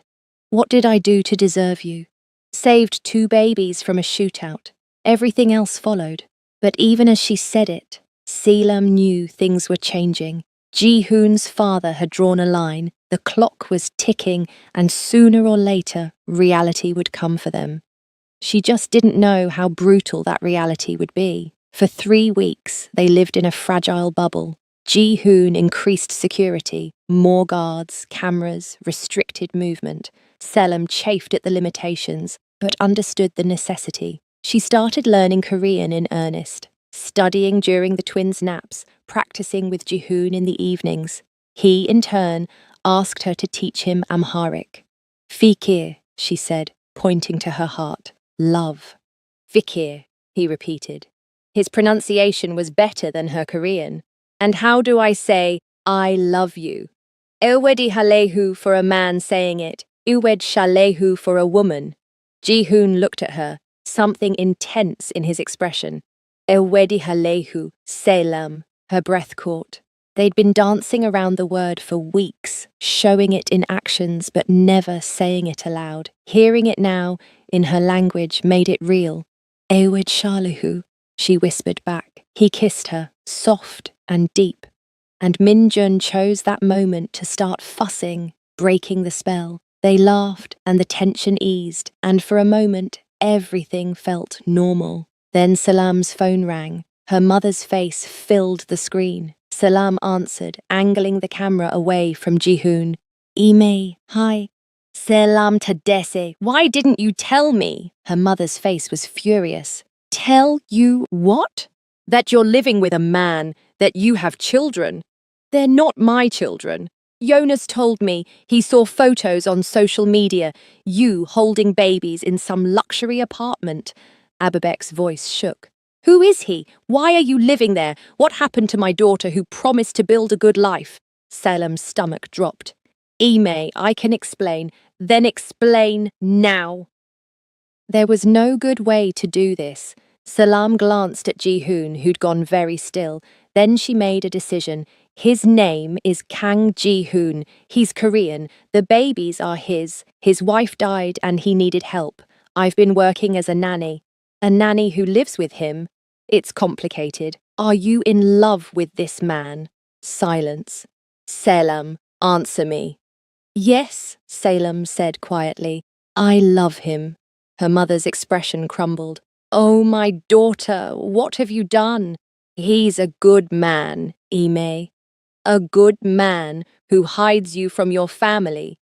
What did I do to deserve you? Saved 2 babies from a shootout. Everything else followed. But even as she said it, Selam knew things were changing. Ji-hoon's father had drawn a line, the clock was ticking, and sooner or later, reality would come for them. She just didn't know how brutal that reality would be. For 3 weeks, they lived in a fragile bubble. Ji-hoon increased security, more guards, cameras, restricted movement. Selam chafed at the limitations, but understood the necessity. She started learning Korean in earnest, studying during the twins' naps, practicing with Ji-hoon in the evenings. He, in turn, asked her to teach him Amharic. Fikir, she said, pointing to her heart. Love. Fikir, he repeated. His pronunciation was better than her Korean. And how do I say, I love you? Ewedi halehu for a man saying it, uwed shalehu for a woman. Ji-hoon looked at her, something intense in his expression. Ewedi halehu, selam, her breath caught. They'd been dancing around the word for weeks, showing it in actions but never saying it aloud. Hearing it now, in her language, made it real. Ewed shalehu, she whispered back. He kissed her, soft and deep. And Min-jun chose that moment to start fussing, breaking the spell. They laughed and the tension eased, and for a moment, everything felt normal. Then Salam's phone rang. Her mother's face filled the screen. Salam answered, angling the camera away from Ji-hoon. Ime, hi. Selam tadesse, why didn't you tell me? Her mother's face was furious. Tell you what? That you're living with a man, that you have children. They're not my children. Jonas told me he saw photos on social media, you holding babies in some luxury apartment. Abibek's voice shook. Who is he? Why are you living there? What happened to my daughter who promised to build a good life? Selam's stomach dropped. Ime, I can explain. Then explain now. There was no good way to do this. Salam glanced at Ji-hoon, who'd gone very still. Then she made a decision. His name is Kang Ji-hoon. He's Korean. The babies are his. His wife died and he needed help. I've been working as a nanny. A nanny who lives with him? It's complicated. Are you in love with this man? Silence. Selam, answer me. Yes, Selam said quietly. I love him. Her mother's expression crumbled. Oh, my daughter, what have you done? He's a good man, Ime. A good man who hides you from your family,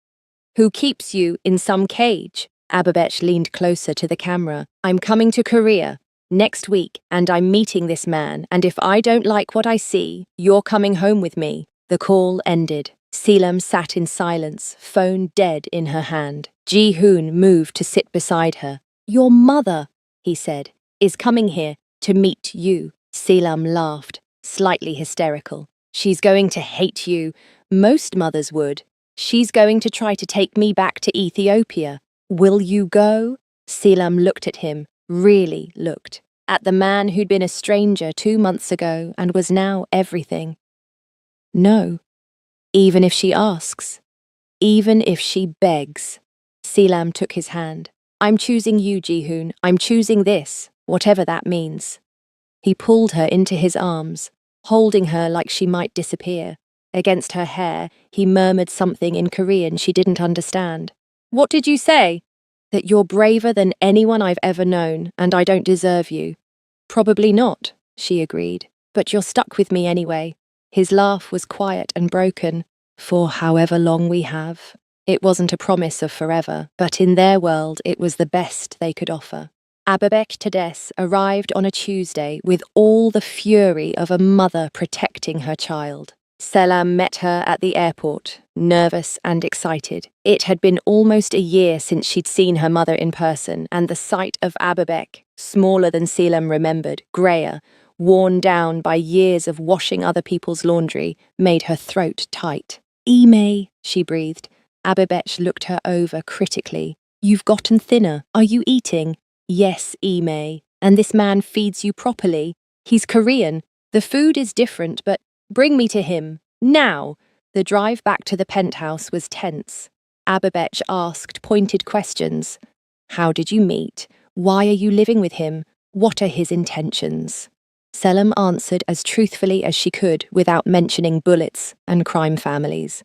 who keeps you in some cage. Abibek leaned closer to the camera. I'm coming to Korea next week, and I'm meeting this man, and if I don't like what I see, you're coming home with me. The call ended. Selam sat in silence, phone dead in her hand. Ji-hoon moved to sit beside her. Your mother, he said, is coming here to meet you. Selam laughed, slightly hysterical. She's going to hate you. Most mothers would. She's going to try to take me back to Ethiopia. Will you go? Selam looked at him, really looked, at the man who'd been a stranger 2 months ago and was now everything. No. Even if she asks. Even if she begs. Selam took his hand. I'm choosing you, Jihoon. I'm choosing this, whatever that means. He pulled her into his arms, holding her like she might disappear. Against her hair, he murmured something in Korean she didn't understand. What did you say? That you're braver than anyone I've ever known, and I don't deserve you. Probably not, she agreed, but you're stuck with me anyway. His laugh was quiet and broken. For however long we have. It wasn't a promise of forever, but in their world it was the best they could offer. Ababek Tades arrived on a Tuesday with all the fury of a mother protecting her child. Selam met her at the airport, nervous and excited. It had been almost a year since she'd seen her mother in person, and the sight of Ababek, smaller than Selam remembered, greyer, worn down by years of washing other people's laundry, made her throat tight. Ime, she breathed. Ababek looked her over critically. You've gotten thinner. Are you eating? Yes, Ime. And this man feeds you properly. He's Korean. The food is different, but bring me to him. Now! The drive back to the penthouse was tense. Ababek asked pointed questions. How did you meet? Why are you living with him? What are his intentions? Selam answered as truthfully as she could without mentioning bullets and crime families.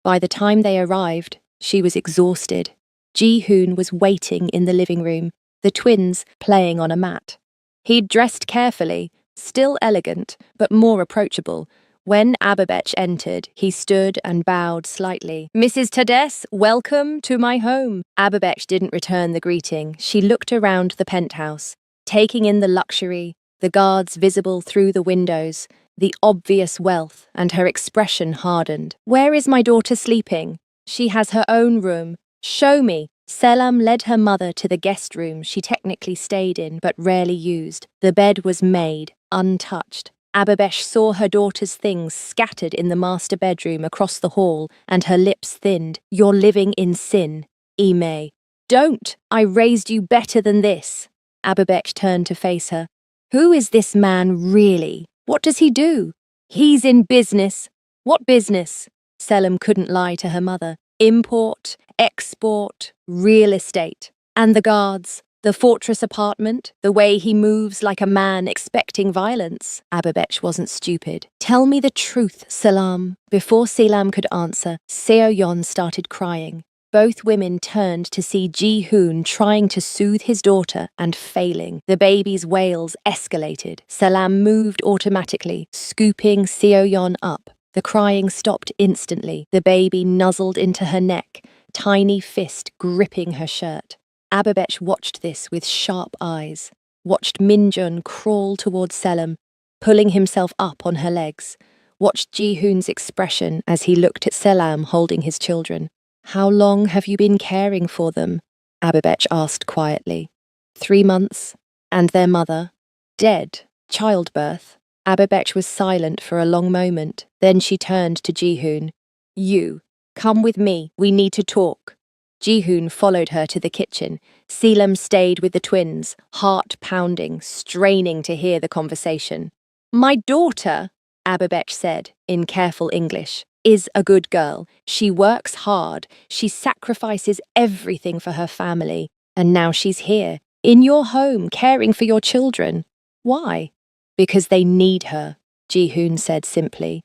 By the time they arrived, she was exhausted. Jihoon was waiting in the living room, the twins playing on a mat. He'd dressed carefully, still elegant, but more approachable. When Ababek entered, he stood and bowed slightly. Mrs. Tades, welcome to my home. Ababek didn't return the greeting. She looked around the penthouse, taking in the luxury, the guards visible through the windows, the obvious wealth, and her expression hardened. Where is my daughter sleeping? She has her own room. Show me. Selam led her mother to the guest room she technically stayed in but rarely used. The bed was made, untouched. Ababek saw her daughter's things scattered in the master bedroom across the hall, and her lips thinned. You're living in sin, Ime. Don't! I raised you better than this. Ababek turned to face her. Who is this man really? What does he do? He's in business. What business? Selam couldn't lie to her mother. Import, export, real estate. And the guards, the fortress apartment, the way he moves like a man expecting violence. Ababek wasn't stupid. Tell me the truth, Selam. Before Selam could answer, Seoyeon started crying. Both women turned to see Jihoon trying to soothe his daughter and failing. The baby's wails escalated. Selam moved automatically, scooping Seoyeon up. The crying stopped instantly. The baby nuzzled into her neck, tiny fist gripping her shirt. Ababek watched this with sharp eyes, watched Minjun crawl towards Selam, pulling himself up on her legs, watched Jihoon's expression as he looked at Selam holding his children. How long have you been caring for them? Ababek asked quietly. 3 months. And their mother? Dead. Childbirth. Ababek was silent for a long moment. Then she turned to Jihoon. You, come with me. We need to talk. Jihoon followed her to the kitchen. Selam stayed with the twins, heart pounding, straining to hear the conversation. My daughter, Ababek said, in careful English, is a good girl. She works hard. She sacrifices everything for her family. And now she's here, in your home, caring for your children. Why? Because they need her, Jihoon said simply.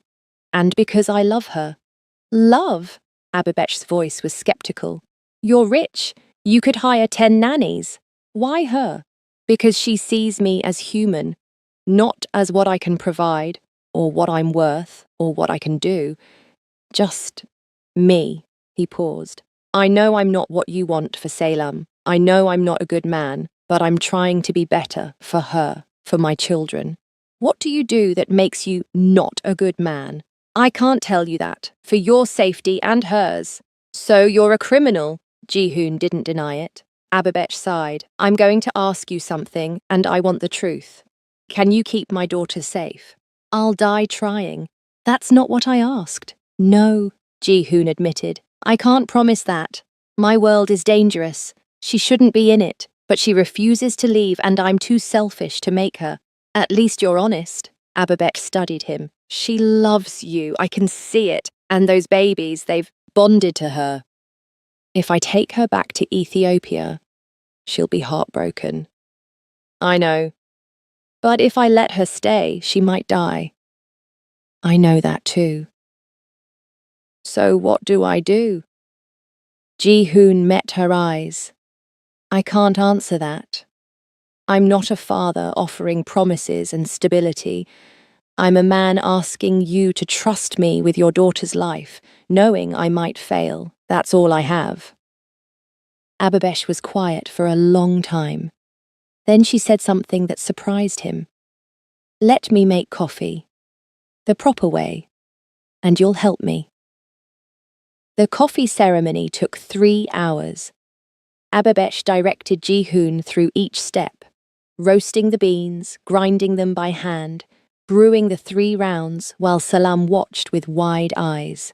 And because I love her. Love? Ababek's voice was skeptical. You're rich. You could hire 10 nannies. Why her? Because she sees me as human, not as what I can provide, or what I'm worth, or what I can do. Just me, he paused. I know I'm not what you want for Selam. I know I'm not a good man, but I'm trying to be better for her, for my children. What do you do that makes you not a good man? I can't tell you that, for your safety and hers. So you're a criminal. Jihoon didn't deny it. Ababek sighed. I'm going to ask you something, and I want the truth. Can you keep my daughter safe? I'll die trying. That's not what I asked. No, Jihoon admitted. I can't promise that. My world is dangerous. She shouldn't be in it, but she refuses to leave, and I'm too selfish to make her. At least you're honest. Ababek studied him. She loves you. I can see it. And those babies, they've bonded to her. If I take her back to Ethiopia, she'll be heartbroken. I know. But if I let her stay, she might die. I know that too. So what do I do? Ji-hoon met her eyes. I can't answer that. I'm not a father offering promises and stability. I'm a man asking you to trust me with your daughter's life, knowing I might fail. That's all I have. Ababesh was quiet for a long time. Then she said something that surprised him. Let me make coffee. The proper way. And you'll help me. The coffee ceremony took 3 hours. Ababesh directed Ji-hoon through each step, roasting the beans, grinding them by hand, brewing the 3 rounds while Salam watched with wide eyes.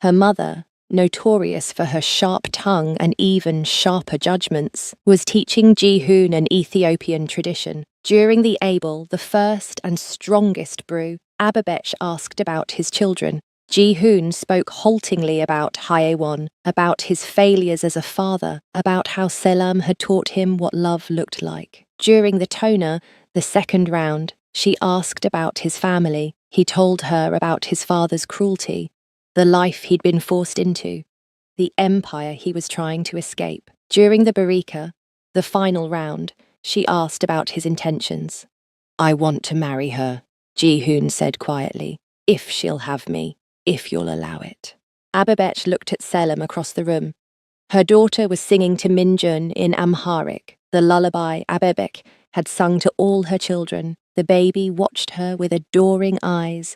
Her mother, notorious for her sharp tongue and even sharper judgments, was teaching Ji-hoon an Ethiopian tradition. During the Abel, the first and strongest brew, Ababesh asked about his children. Ji-hoon spoke haltingly about Haewon, about his failures as a father, about how Selam had taught him what love looked like. During the toner, the second round, she asked about his family. He told her about his father's cruelty, the life he'd been forced into, the empire he was trying to escape. During the Barika, the final round, she asked about his intentions. I want to marry her, Ji-hoon said quietly, if she'll have me. If you'll allow it. Ababesh looked at Selam across the room. Her daughter was singing to Minjun in Amharic, the lullaby Ababesh had sung to all her children. The baby watched her with adoring eyes.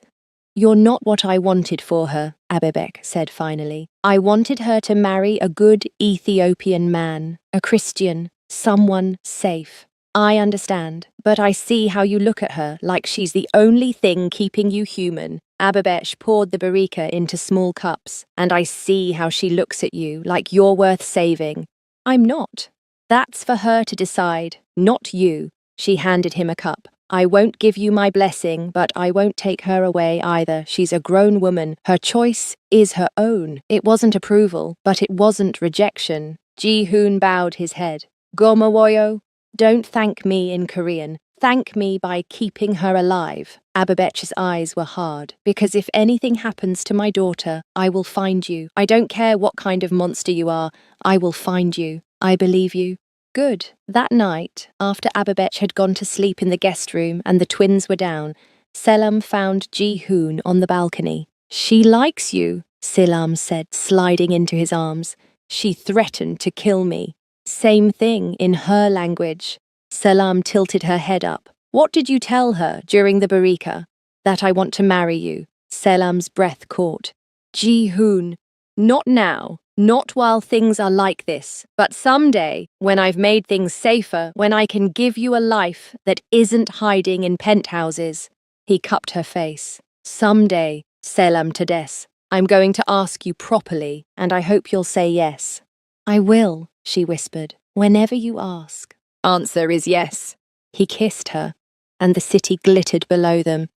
You're not what I wanted for her, Ababesh said finally. I wanted her to marry a good Ethiopian man, a Christian, someone safe. I understand, but I see how you look at her like she's the only thing keeping you human. Ababesh poured the barika into small cups, and I see how she looks at you like you're worth saving. I'm not. That's for her to decide, not you. She handed him a cup. I won't give you my blessing, but I won't take her away either. She's a grown woman. Her choice is her own. It wasn't approval, but it wasn't rejection. Ji-hoon bowed his head. Gomawoyo. Don't thank me in Korean. Thank me by keeping her alive. Ababech's eyes were hard. Because if anything happens to my daughter, I will find you. I don't care what kind of monster you are. I will find you. I believe you. Good. That night, after Ababech had gone to sleep in the guest room and the twins were down, Selam found Ji-hoon on the balcony. She likes you, Selam said, sliding into his arms. She threatened to kill me. Same thing in her language. Selam tilted her head up. What did you tell her during the barika? That I want to marry you. Selam's breath caught. Ji-hoon, not now. Not while things are like this, but someday, when I've made things safer, when I can give you a life that isn't hiding in penthouses. He cupped her face. Someday, Selam Tades, I'm going to ask you properly, and I hope you'll say yes. I will, she whispered, whenever you ask. Answer is yes. He kissed her, and the city glittered below them,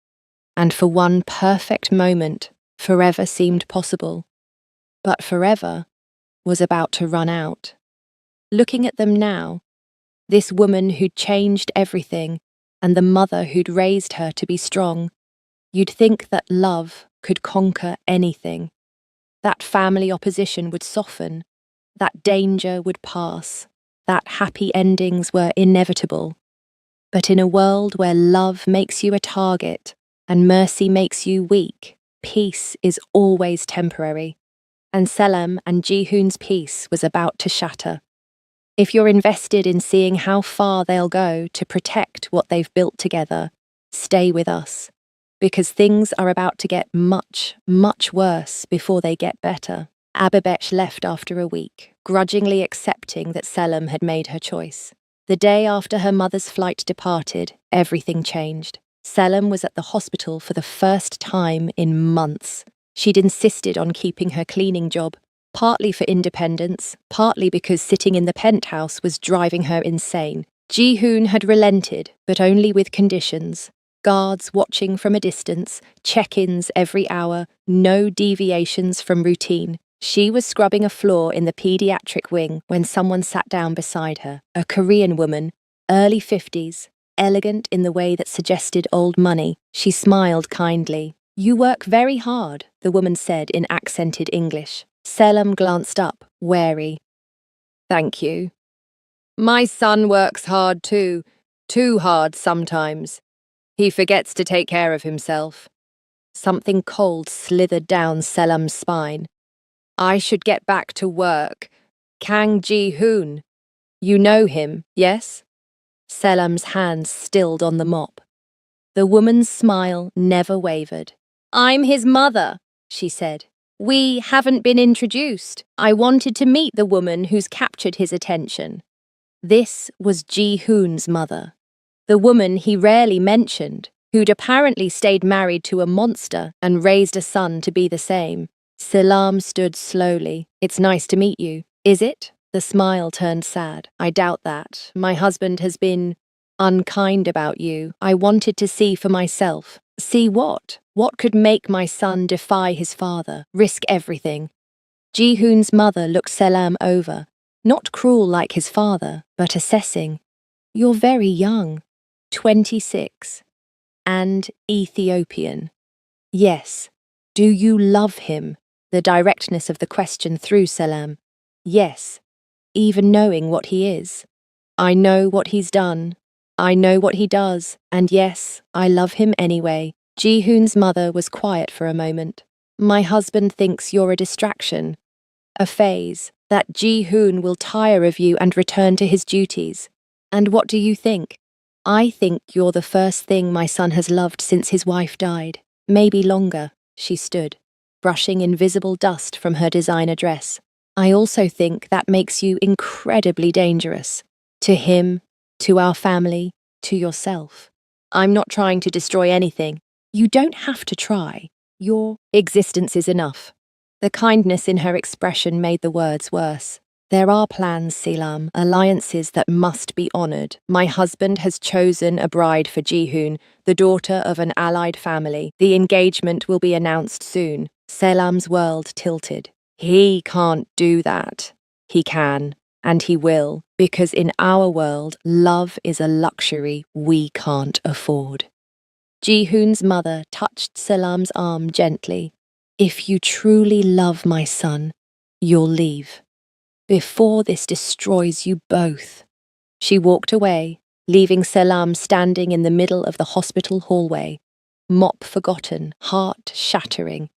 and for one perfect moment, forever seemed possible. But forever was about to run out. Looking at them now, this woman who'd changed everything and the mother who'd raised her to be strong, you'd think that love could conquer anything. That family opposition would soften, that danger would pass, that happy endings were inevitable. But in a world where love makes you a target and mercy makes you weak, peace is always temporary. And Selam and Ji-hoon's peace was about to shatter. If you're invested in seeing how far they'll go to protect what they've built together, stay with us, because things are about to get much, much worse before they get better. Ababech left after a week, grudgingly accepting that Selam had made her choice. The day after her mother's flight departed, everything changed. Selam was at the hospital for the first time in months. She'd insisted on keeping her cleaning job, partly for independence, partly because sitting in the penthouse was driving her insane. Ji-hoon had relented, but only with conditions. Guards watching from a distance, check-ins every hour, no deviations from routine. She was scrubbing a floor in the pediatric wing when someone sat down beside her, a Korean woman, early 50s, elegant in the way that suggested old money. She smiled kindly. "You work very hard," the woman said in accented English. Selam glanced up, wary. "Thank you. My son works hard too hard sometimes. He forgets to take care of himself." Something cold slithered down Selam's spine. "I should get back to work. Kang Ji-hoon. You know him, yes?" Selam's hands stilled on the mop. The woman's smile never wavered. "I'm his mother," she said. "We haven't been introduced. I wanted to meet the woman who's captured his attention." This was Ji-hoon's mother, the woman he rarely mentioned, who'd apparently stayed married to a monster and raised a son to be the same. Selam stood slowly. "It's nice to meet you. Is it?" The smile turned sad. "I doubt that. My husband has been unkind about you. I wanted to see for myself." "See what? What could make my son defy his father, risk everything?" Ji-hoon's mother looked Selam over, not cruel like his father, but assessing. "You're very young, 26, and Ethiopian. Yes. Do you love him?" The directness of the question threw Selam. "Yes, even knowing what he is. I know what he's done. I know what he does, and yes, I love him anyway." Ji-hoon's mother was quiet for a moment. "My husband thinks you're a distraction, a phase, that Ji-hoon will tire of you and return to his duties. And what do you think?" "I think you're the first thing my son has loved since his wife died. Maybe longer." She stood, brushing invisible dust from her designer dress. "I also think that makes you incredibly dangerous. To him, to our family, to yourself. I'm not trying to destroy anything. You don't have to try. Your existence is enough." The kindness in her expression made the words worse. "There are plans, Selam, alliances that must be honored. My husband has chosen a bride for Ji-hoon, the daughter of an allied family. The engagement will be announced soon." Selam's world tilted. "He can't do that." "He can, and he will, because in our world, love is a luxury we can't afford." Ji-hoon's mother touched Selam's arm gently. "If you truly love my son, you'll leave. Before this destroys you both." She walked away, leaving Selam standing in the middle of the hospital hallway, mop forgotten, heart shattering.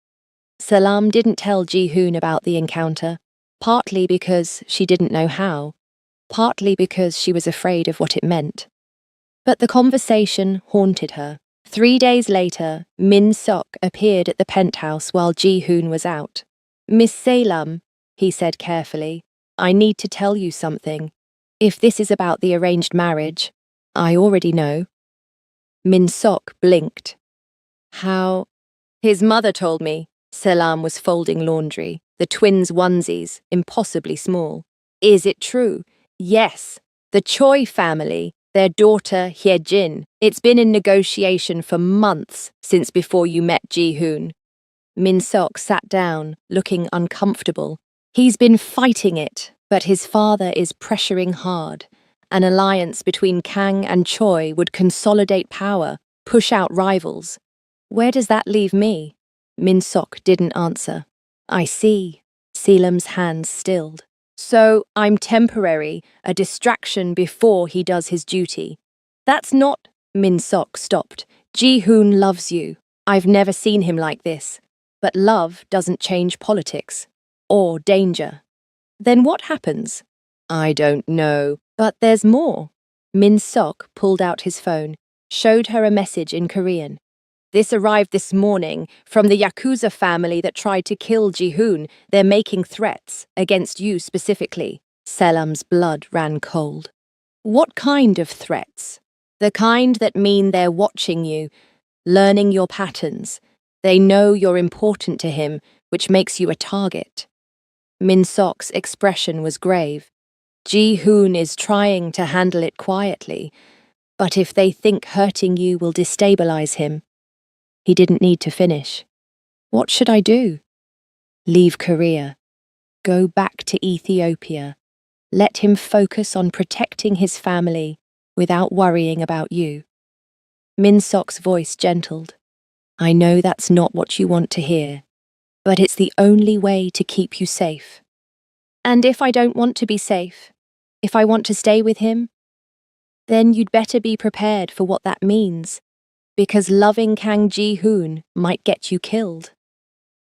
Selam didn't tell Ji-hoon about the encounter, partly because she didn't know how, partly because she was afraid of what it meant. But the conversation haunted her. 3 days later, Min Sok appeared at the penthouse while Ji-hoon was out. "Miss Selam," he said carefully, "I need to tell you something. If this is about the arranged marriage, I already know." Min Sok blinked. "How?" "His mother told me." Selam was folding laundry, the twins' onesies, impossibly small. "Is it true?" "Yes. The Choi family, their daughter Hyejin. It's been in negotiation for months since before you met Ji-hoon." Min Sok sat down, looking uncomfortable. "He's been fighting it, but his father is pressuring hard. An alliance between Kang and Choi would consolidate power, push out rivals." "Where does that leave me?" Min Sok didn't answer. "I see." Selam's hands stilled. "So I'm temporary, a distraction before he does his duty." "That's not—" Min Sok stopped. "Ji-hoon loves you. I've never seen him like this. But love doesn't change politics. Or danger." "Then what happens?" "I don't know. But there's more." Min Sok pulled out his phone, showed her a message in Korean. "This arrived this morning from the Yakuza family that tried to kill Ji-hoon. They're making threats, against you specifically." Selam's blood ran cold. "What kind of threats?" "The kind that mean they're watching you, learning your patterns. They know you're important to him, which makes you a target." Min Sok's expression was grave. "Ji-hoon is trying to handle it quietly, but if they think hurting you will destabilize him..." He didn't need to finish. "What should I do?" "Leave Korea. Go back to Ethiopia. Let him focus on protecting his family without worrying about you. Minsok's voice gentled. I know that's not what you want to hear, but it's the only way to keep you safe. And if I don't want to be safe, if I want to stay with him, then you'd better be prepared for what that means, because loving Kang Ji-hoon might get you killed.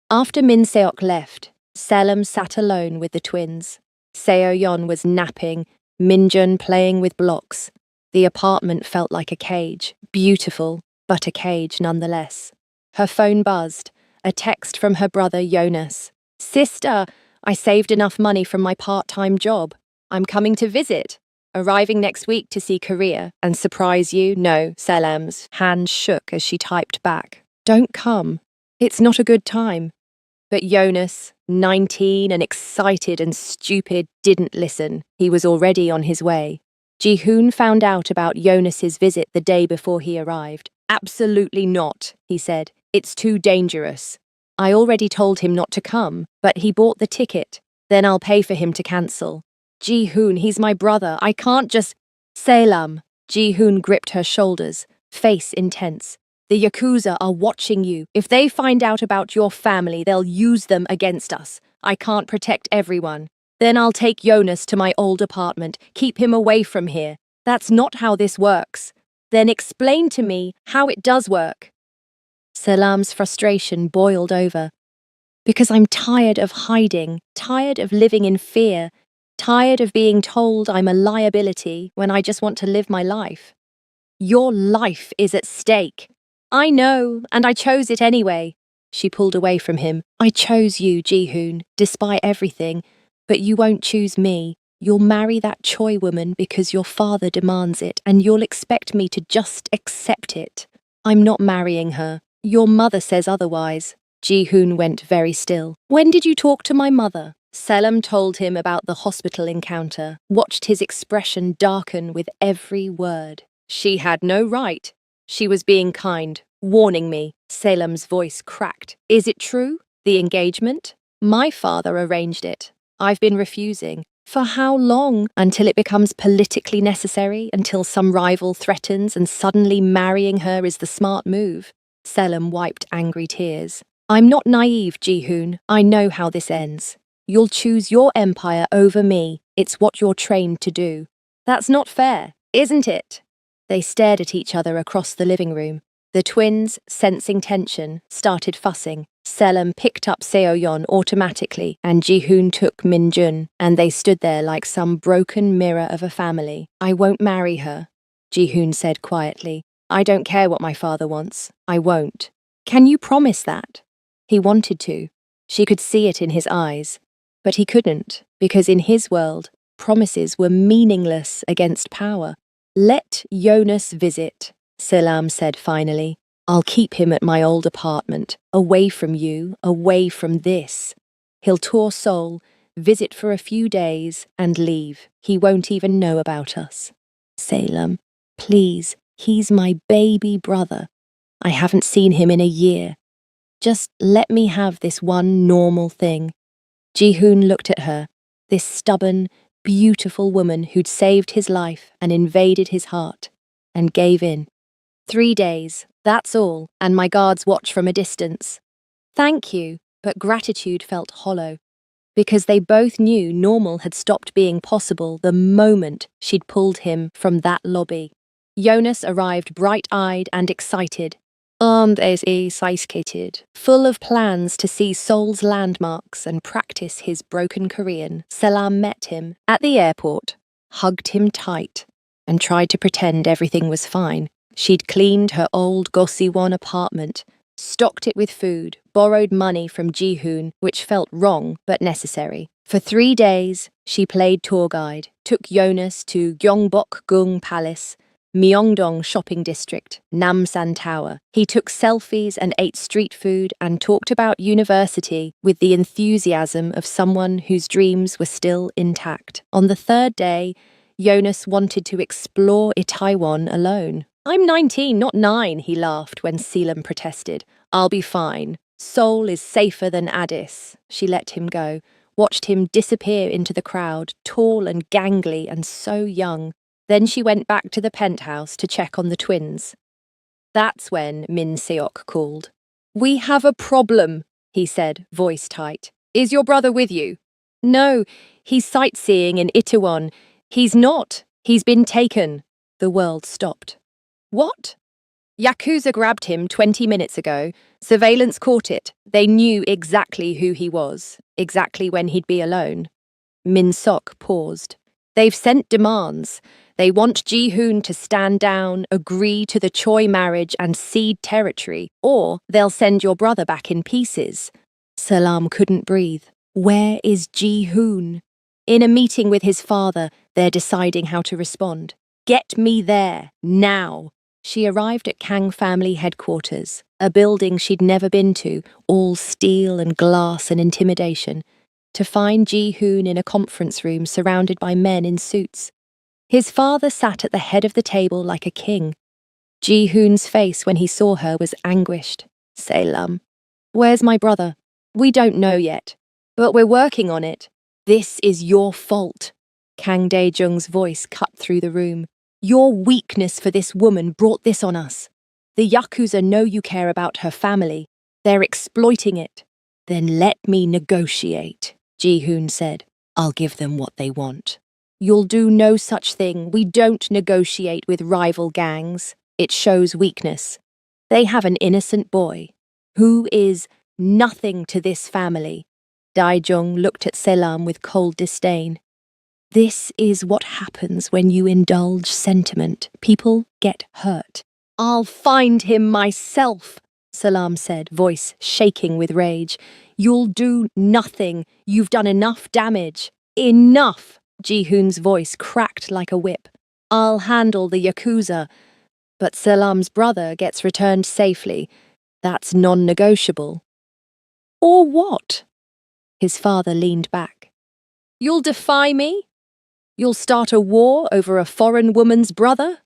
After Min Seok left, Selim sat alone with the twins. Seo-yeon was napping, Min-jun playing with blocks. The apartment felt like a cage, beautiful, but a cage nonetheless. Her phone buzzed, a text from her brother Jonas. Sister, I saved enough money from my part-time job. I'm coming to visit. Arriving next week to see Korea and surprise you? No, Selim's hand shook as she typed back. Don't come. It's not a good time. But Jonas, 19 and excited and stupid, didn't listen. He was already on his way. Ji-hoon found out about Jonas's visit the day before he arrived. Absolutely not, he said. It's too dangerous. I already told him not to come, but he bought the ticket. Then I'll pay for him to cancel. Ji-hoon, he's my brother. I can't just... Selam. Ji-hoon gripped her shoulders, face intense. The Yakuza are watching you. If they find out about your family, they'll use them against us. I can't protect everyone. Then I'll take Jonas to my old apartment, keep him away from here. That's not how this works. Then explain to me how it does work. Selam's frustration boiled over. Because I'm tired of hiding, tired of living in fear, tired of being told I'm a liability when I just want to live my life. Your life is at stake. I know, and I chose it anyway. She pulled away from him. I chose you, Ji-hoon, despite everything, but you won't choose me. You'll marry that Choi woman because your father demands it, and you'll expect me to just accept it. I'm not marrying her. Your mother says otherwise. Ji-hoon went very still. When did you talk to my mother? Selim told him about the hospital encounter, watched his expression darken with every word. She had no right. She was being kind, warning me. Selim's voice cracked. Is it true? The engagement? My father arranged it. I've been refusing. For how long? Until it becomes politically necessary, until some rival threatens and suddenly marrying her is the smart move. Selim wiped angry tears. I'm not naive, Ji-hoon. I know how this ends. You'll choose your empire over me. It's what you're trained to do. That's not fair, isn't it? They stared at each other across the living room. The twins, sensing tension, started fussing. Selim picked up Seo-yeon automatically, and Ji-hoon took Min-jun, and they stood there like some broken mirror of a family. I won't marry her, Ji-hoon said quietly. I don't care what my father wants. I won't. Can you promise that? He wanted to. She could see it in his eyes. But he couldn't, because in his world, promises were meaningless against power. Let Jonas visit, Selim said finally. I'll keep him at my old apartment, away from you, away from this. He'll tour Seoul, visit for a few days, and leave. He won't even know about us. Selim, please, he's my baby brother. I haven't seen him in a year. Just let me have this one normal thing. Ji-hoon looked at her, this stubborn, beautiful woman who'd saved his life and invaded his heart, and gave in. 3 days, that's all, and my guards watch from a distance. Thank you, but gratitude felt hollow, because they both knew normal had stopped being possible the moment she'd pulled him from that lobby. Jonas arrived bright-eyed and excited, armed as a sophisticated, full of plans to see Seoul's landmarks and practice his broken Korean. Selim met him at the airport, hugged him tight, and tried to pretend everything was fine. She'd cleaned her old Gosiwon apartment, stocked it with food, borrowed money from Ji-hoon, which felt wrong but necessary. For 3 days, she played tour guide, took Jonas to Gyeongbokgung Palace, Myeongdong Shopping District, Namsan Tower. He took selfies and ate street food and talked about university with the enthusiasm of someone whose dreams were still intact. On the 3rd day, Jonas wanted to explore Itaewon alone. I'm 19, not 9, he laughed when Selim protested. I'll be fine. Seoul is safer than Addis. She let him go. watched him disappear into the crowd, tall and gangly and so young. Then she went back to the penthouse to check on the twins. That's when Min Seok called. "We have a problem," he said, voice tight. "Is your brother with you?" "No, he's sightseeing in Itaewon." "He's not. He's been taken." The world stopped. "What?" "Yakuza grabbed him 20 minutes ago. Surveillance caught it. They knew exactly who he was, exactly when he'd be alone." Min Sok paused. "They've sent demands. They want Ji-hoon to stand down, agree to the Choi marriage and cede territory, or they'll send your brother back in pieces." Salam couldn't breathe. Where is Ji-hoon? In a meeting with his father, they're deciding how to respond. "Get me there, now." She arrived at Kang family headquarters, a building she'd never been to, all steel and glass and intimidation, to find Ji-hoon in a conference room surrounded by men in suits. His father sat at the head of the table like a king. Ji-hoon's face when he saw her was anguished. "Salam. Where's my brother?" "We don't know yet, but we're working on it." "This is your fault." Kang Dae-jung's voice cut through the room. "Your weakness for this woman brought this on us. The Yakuza know you care about her family. They're exploiting it." "Then let me negotiate," Ji-hoon said. "I'll give them what they want." "You'll do no such thing. We don't negotiate with rival gangs. It shows weakness. They have an innocent boy, who is nothing to this family." Dae-jung looked at Selam with cold disdain. "This is what happens when you indulge sentiment. People get hurt." "I'll find him myself," Salam said, voice shaking with rage. "You'll do nothing. You've done enough damage." "Enough!" Ji-hoon's voice cracked like a whip. "I'll handle the Yakuza. But Salam's brother gets returned safely. That's non-negotiable." "Or what?" His father leaned back. "You'll defy me? You'll start a war over a foreign woman's brother?"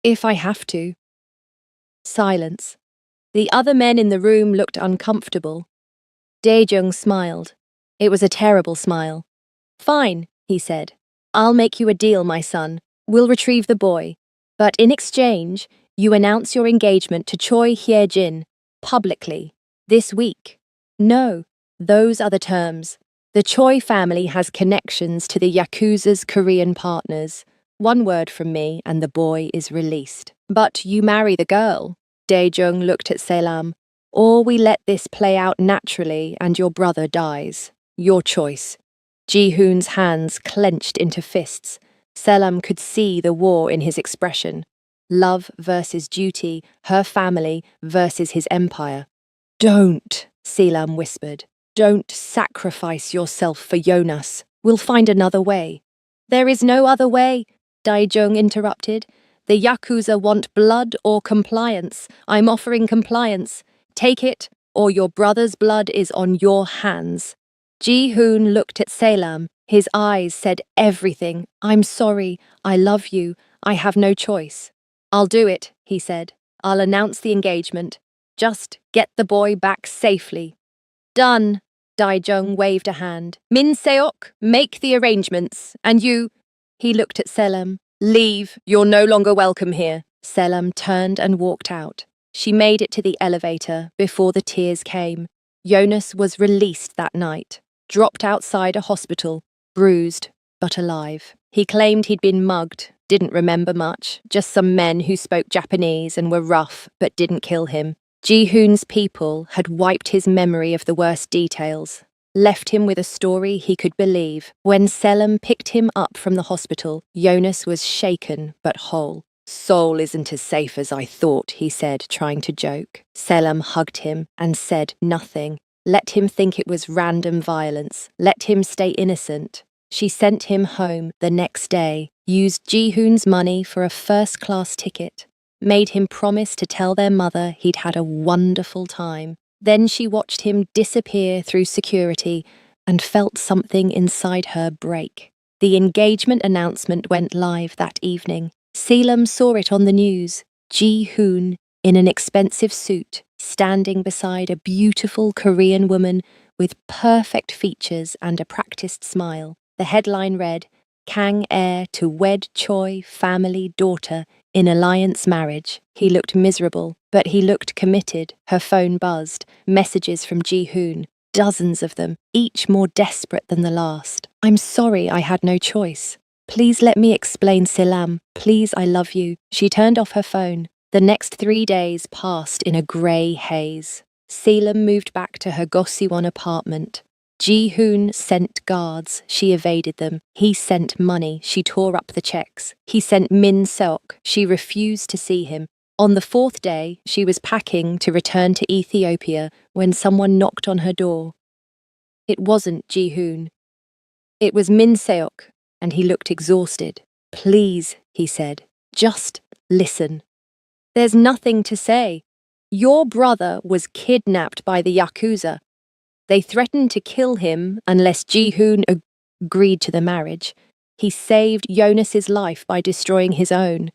"If I have to." Silence. The other men in the room looked uncomfortable. Dae-jung smiled. It was a terrible smile. "Fine," he said. "I'll make you a deal, my son. We'll retrieve the boy. But in exchange, you announce your engagement to Choi Hye-jin, publicly, this week." "No, those are the terms. The Choi family has connections to the Yakuza's Korean partners. One word from me and the boy is released." "But you marry the girl." Dae-jung looked at Selam. "Or we let this play out naturally and your brother dies. Your choice." Ji-hoon's hands clenched into fists. Selam could see the war in his expression. Love versus duty, her family versus his empire. "Don't," Selam whispered. "Don't sacrifice yourself for Jonas. We'll find another way." "There is no other way," Dae-jung interrupted. "The Yakuza want blood or compliance. I'm offering compliance. Take it, or your brother's blood is on your hands." Ji-hoon looked at Selam. His eyes said everything. "I'm sorry. I love you. I have no choice." "I'll do it," he said. "I'll announce the engagement. Just get the boy back safely." "Done." Dae-jung waved a hand. "Min Seok, make the arrangements. And you," he looked at Selam, "leave. You're no longer welcome here." Selam turned and walked out. She made it to the elevator before the tears came. Jonas was released that night, dropped outside a hospital, bruised but alive. He claimed he'd been mugged, didn't remember much, just some men who spoke Japanese and were rough but didn't kill him. Ji-hoon's people had wiped his memory of the worst details, left him with a story he could believe. When Selam picked him up from the hospital, Jonas was shaken but whole. "Seoul isn't as safe as I thought," he said, trying to joke. Selam hugged him and said nothing. Let him think it was random violence. Let him stay innocent. She sent him home the next day, used Ji-hoon's money for a first-class ticket, made him promise to tell their mother he'd had a wonderful time. Then she watched him disappear through security and felt something inside her break. The engagement announcement went live that evening. Selam saw it on the news. Ji-hoon, in an expensive suit, standing beside a beautiful Korean woman with perfect features and a practiced smile. The headline read, Kang heir to wed Choi family daughter in alliance marriage. He looked miserable, but he looked committed. Her phone buzzed. Messages from Ji-hoon. Dozens of them, each more desperate than the last. I'm sorry I had no choice. Please let me explain, Silam. Please, I love you. She turned off her phone. The next 3 days passed in a grey haze. Selam moved back to her Gosseon apartment. Ji-hoon sent guards, she evaded them. He sent money, she tore up the checks. He sent Min Seok, she refused to see him. On the 4th day, she was packing to return to Ethiopia when someone knocked on her door. It wasn't Ji-hoon. It was Min Seok, and he looked exhausted. Please, he said, just listen. There's nothing to say. Your brother was kidnapped by the Yakuza. They threatened to kill him unless Ji-hoon agreed to the marriage. He saved Jonas's life by destroying his own.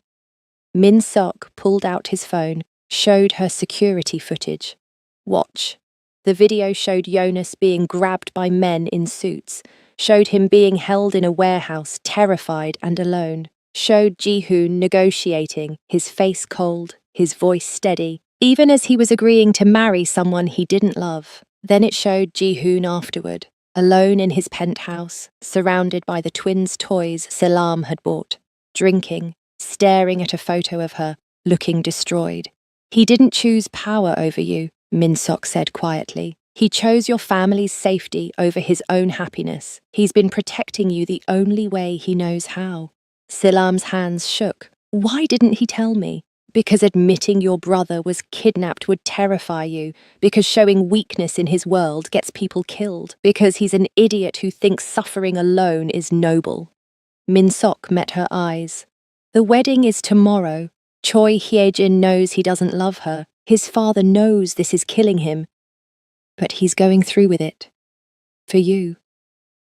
Min Seok pulled out his phone, showed her security footage. Watch. The video showed Jonas being grabbed by men in suits, showed him being held in a warehouse, terrified and alone, showed Ji-hoon negotiating, his face cold, his voice steady, even as he was agreeing to marry someone he didn't love. Then it showed Ji-hoon afterward, alone in his penthouse, surrounded by the twins' toys Selam had bought, drinking, staring at a photo of her, looking destroyed. He didn't choose power over you, Min Seok said quietly. He chose your family's safety over his own happiness. He's been protecting you the only way he knows how. Selam's hands shook. Why didn't he tell me? Because admitting your brother was kidnapped would terrify you, because showing weakness in his world gets people killed, because he's an idiot who thinks suffering alone is noble. Min Seok met her eyes. The wedding is tomorrow. Choi Hye-jin knows he doesn't love her. His father knows this is killing him. But he's going through with it. For you.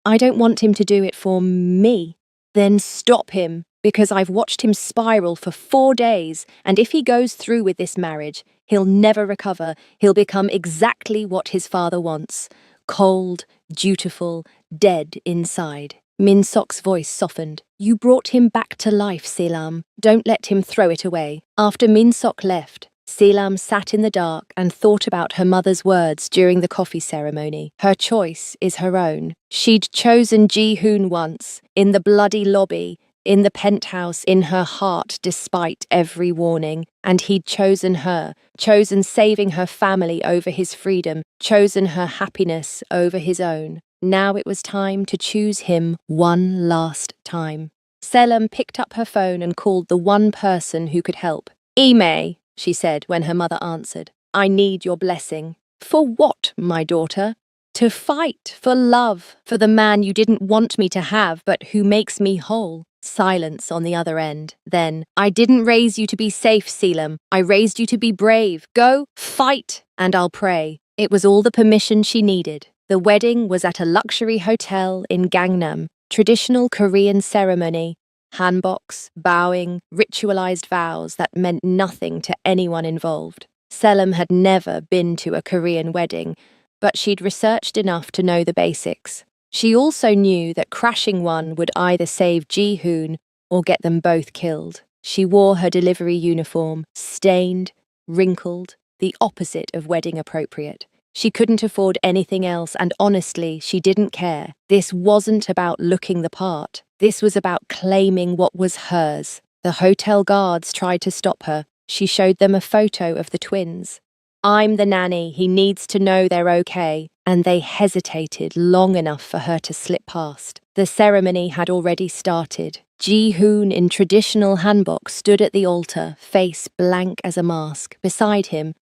I don't want him to do it for me. Then stop him, because I've watched him spiral for 4 days, and if he goes through with this marriage, he'll never recover. He'll become exactly what his father wants. Cold, dutiful, dead inside. Min Seok's voice softened. You brought him back to life, Selam. Don't let him throw it away. After Min Seok left, Selam sat in the dark and thought about her mother's words during the coffee ceremony. Her choice is her own. She'd chosen Ji-hoon once, in the bloody lobby, in the penthouse, in her heart despite every warning. And he'd chosen her, chosen saving her family over his freedom, chosen her happiness over his own. Now it was time to choose him one last time. Selam picked up her phone and called the one person who could help. Ime, she said when her mother answered. I need your blessing. For what, my daughter? To fight for love, for the man you didn't want me to have but who makes me whole. Silence on the other end. Then, I didn't raise you to be safe, Selam. I raised you to be brave. Go, fight, and I'll pray. It was all the permission she needed. The wedding was at a luxury hotel in Gangnam. Traditional Korean ceremony. Hanboks, bowing, ritualized vows that meant nothing to anyone involved. Selam had never been to a Korean wedding, but she'd researched enough to know the basics. She also knew that crashing one would either save Ji-hoon or get them both killed. She wore her delivery uniform, stained, wrinkled, the opposite of wedding appropriate. She couldn't afford anything else, and honestly, she didn't care. This wasn't about looking the part. This was about claiming what was hers. The hotel guards tried to stop her. She showed them a photo of the twins. I'm the nanny, he needs to know they're okay. And they hesitated long enough for her to slip past. The ceremony had already started. Ji-hoon in traditional hanbok stood at the altar, face blank as a mask. Beside him,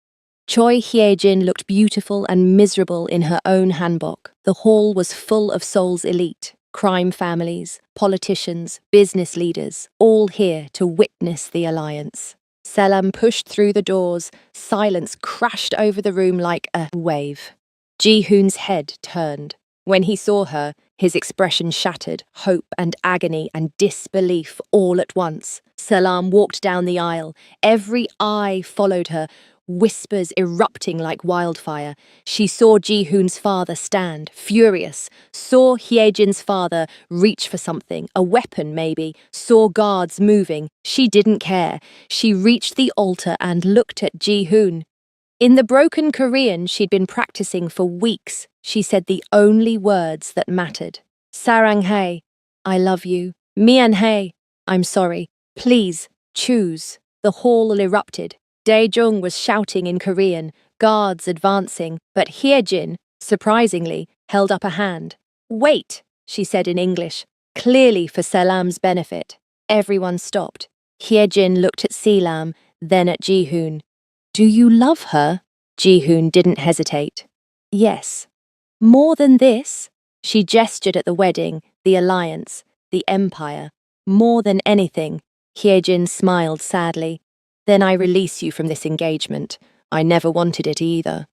Choi Hye-jin looked beautiful and miserable in her own hanbok. The hall was full of Seoul's elite, crime families, politicians, business leaders, all here to witness the alliance. Selam pushed through the doors. Silence crashed over the room like a wave. Ji-hoon's head turned. When he saw her, his expression shattered, hope and agony and disbelief all at once. Selam walked down the aisle. Every eye followed her. whispers erupting like wildfire. She saw Ji-hoon's father stand, furious, saw Hyejin's father reach for something, a weapon maybe, saw guards moving. She didn't care. She reached the altar and looked at Ji-hoon. In the broken Korean she'd been practicing for weeks, she said the only words that mattered. Saranghae, I love you. Mianhae, I'm sorry. Please, choose. The hall erupted. Dae-jung was shouting in Korean, guards advancing, but Hyejin, surprisingly, held up a hand. Wait, she said in English, clearly for Selam's benefit. Everyone stopped. Hyejin looked at Selam, then at Ji-hoon. Do you love her? Ji-hoon didn't hesitate. Yes. More than this? She gestured at the wedding, the alliance, the empire. More than anything. Hyejin smiled sadly. Then I release you from this engagement. I never wanted it either.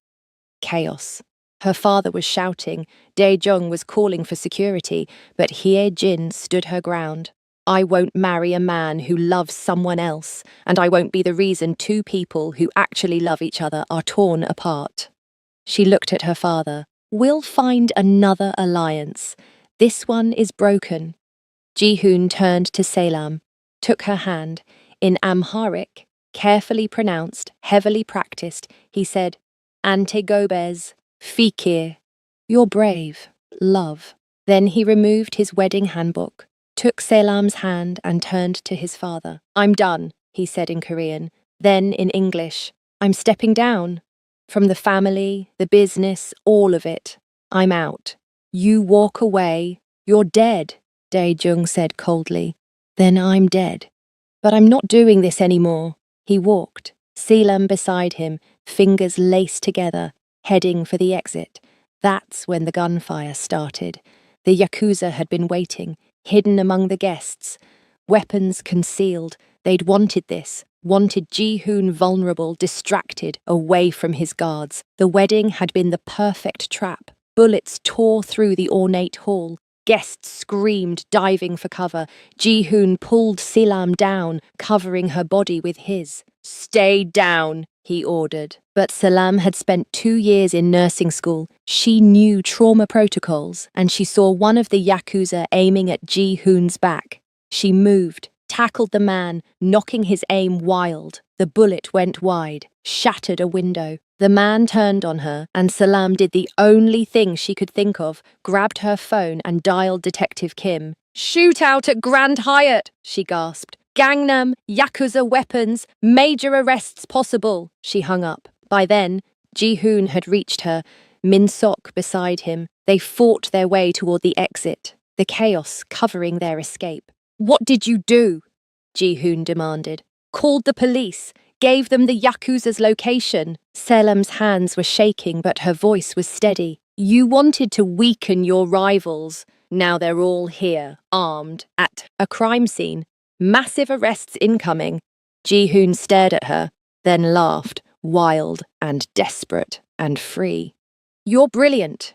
Chaos. Her father was shouting. Dae-jung was calling for security, but Hyejin stood her ground. I won't marry a man who loves someone else, and I won't be the reason two people who actually love each other are torn apart. She looked at her father. We'll find another alliance. This one is broken. Ji-hoon turned to Selam, took her hand. In Amharic, carefully pronounced, heavily practiced, he said, Ante gobes, fikir. You're brave, love. Then he removed his wedding handbook, took Selam's hand and turned to his father. I'm done, he said in Korean. Then in English, I'm stepping down. From the family, the business, all of it. I'm out. You walk away, you're dead, Dae-jung said coldly. Then I'm dead. But I'm not doing this anymore. He walked, Selam beside him, fingers laced together, heading for the exit. That's when the gunfire started. The Yakuza had been waiting, hidden among the guests. Weapons concealed. They'd wanted this, wanted Ji-hoon vulnerable, distracted, away from his guards. The wedding had been the perfect trap. Bullets tore through the ornate hall. Guests screamed, diving for cover. Ji-hoon pulled Selam down, covering her body with his. Stay down, he ordered. But Selam had spent 2 years in nursing school. She knew trauma protocols, and she saw one of the Yakuza aiming at Ji-hoon's back. She moved, tackled the man, knocking his aim wild. The bullet went wide, shattered a window. The man turned on her, and Selam did the only thing she could think of, grabbed her phone and dialed Detective Kim. Shootout at Grand Hyatt, she gasped. Gangnam, Yakuza weapons, major arrests possible. She hung up. By then, Ji-hoon had reached her, Min-sok beside him. They fought their way toward the exit, the chaos covering their escape. What did you do? Ji-hoon demanded. Called the police, gave them the Yakuza's location. Selam's hands were shaking, but her voice was steady. You wanted to weaken your rivals. Now they're all here, armed, at a crime scene. Massive arrests incoming. Ji-hoon stared at her, then laughed, wild and desperate and free. You're brilliant.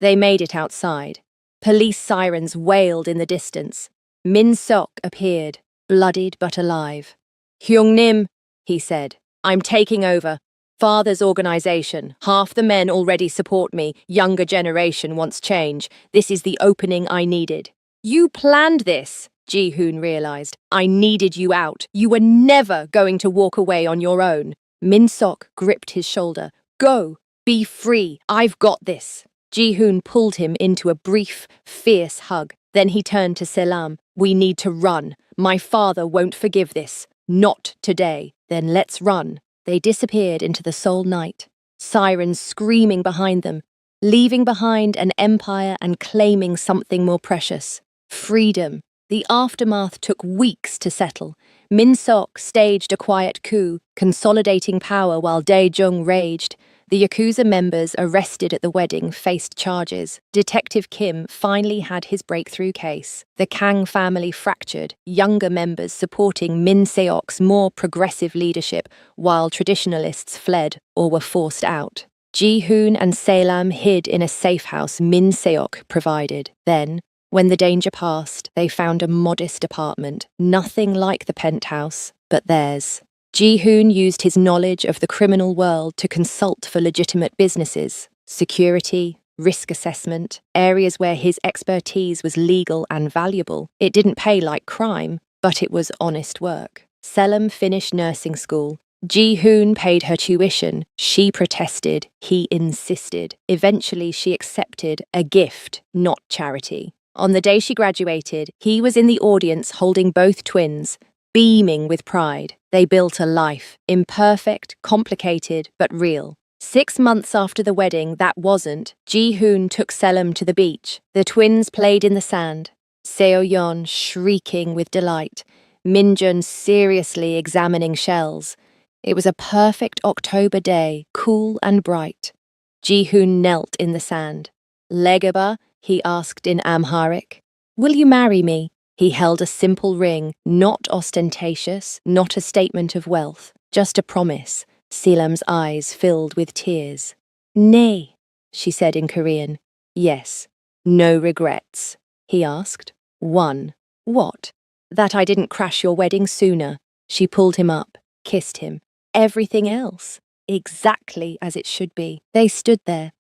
They made it outside. Police sirens wailed in the distance. Min-sok appeared, bloodied but alive. Hyung-nim, he said, I'm taking over. Father's organization. Half the men already support me. Younger generation wants change. This is the opening I needed. You planned this, Ji-hoon realized. I needed you out. You were never going to walk away on your own. Min-sok gripped his shoulder. Go. Be free. I've got this. Ji-hoon pulled him into a brief, fierce hug. Then he turned to Selam. We need to run. My father won't forgive this. Not today. Then let's run. They disappeared into the Seoul night, sirens screaming behind them, leaving behind an empire and claiming something more precious. Freedom. The aftermath took weeks to settle. Min-sok staged a quiet coup, consolidating power while Dae-jung raged. The Yakuza members arrested at the wedding faced charges. Detective Kim finally had his breakthrough case. The Kang family fractured, younger members supporting Min Seok's more progressive leadership, while traditionalists fled or were forced out. Ji-hoon and Selam hid in a safe house Min Seok provided. Then, when the danger passed, they found a modest apartment, nothing like the penthouse, but theirs. Ji-hoon used his knowledge of the criminal world to consult for legitimate businesses, security, risk assessment, areas where his expertise was legal and valuable. It didn't pay like crime, but it was honest work. Selim finished nursing school. Ji-hoon paid her tuition. She protested. He insisted. Eventually, she accepted a gift, not charity. On the day she graduated, he was in the audience holding both twins, beaming with pride. They built a life, imperfect, complicated, but real. 6 months after the wedding, that wasn't, Ji-hoon took Selim to the beach. The twins played in the sand, Seo-yeon shrieking with delight, Min-jun seriously examining shells. It was a perfect October day, cool and bright. Ji-hoon knelt in the sand. "Legaba?" he asked in Amharic. "Will you marry me?" He held a simple ring, not ostentatious, not a statement of wealth, just a promise. Selim's eyes filled with tears. "Nay," she said in Korean. "Yes. No regrets?" he asked. "One. What?" "That I didn't crash your wedding sooner." She pulled him up, kissed him. "Everything else. Exactly as it should be." They stood there,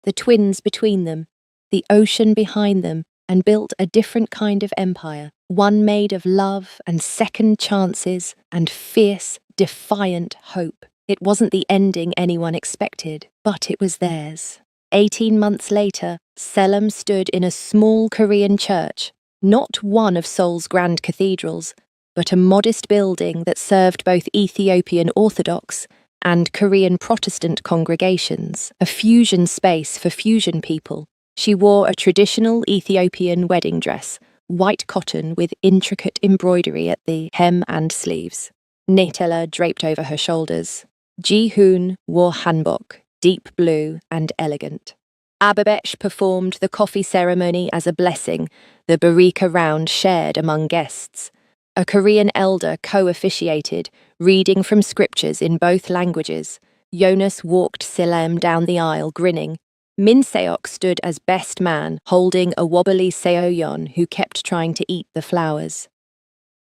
the twins between them, the ocean behind them, and built a different kind of empire, one made of love and second chances and fierce, defiant hope. It wasn't the ending anyone expected, but it was theirs. 18 months later, Selim stood in a small Korean church, not one of Seoul's grand cathedrals, but a modest building that served both Ethiopian Orthodox and Korean Protestant congregations, a fusion space for fusion people. She wore a traditional Ethiopian wedding dress, white cotton with intricate embroidery at the hem and sleeves. Netela draped over her shoulders. Ji-hoon wore hanbok, deep blue and elegant. Ababesh performed the coffee ceremony as a blessing, the barika round shared among guests. A Korean elder co-officiated, reading from scriptures in both languages. Jonas walked Selim down the aisle, grinning. Min Seok stood as best man, holding a wobbly Seo-yeon who kept trying to eat the flowers.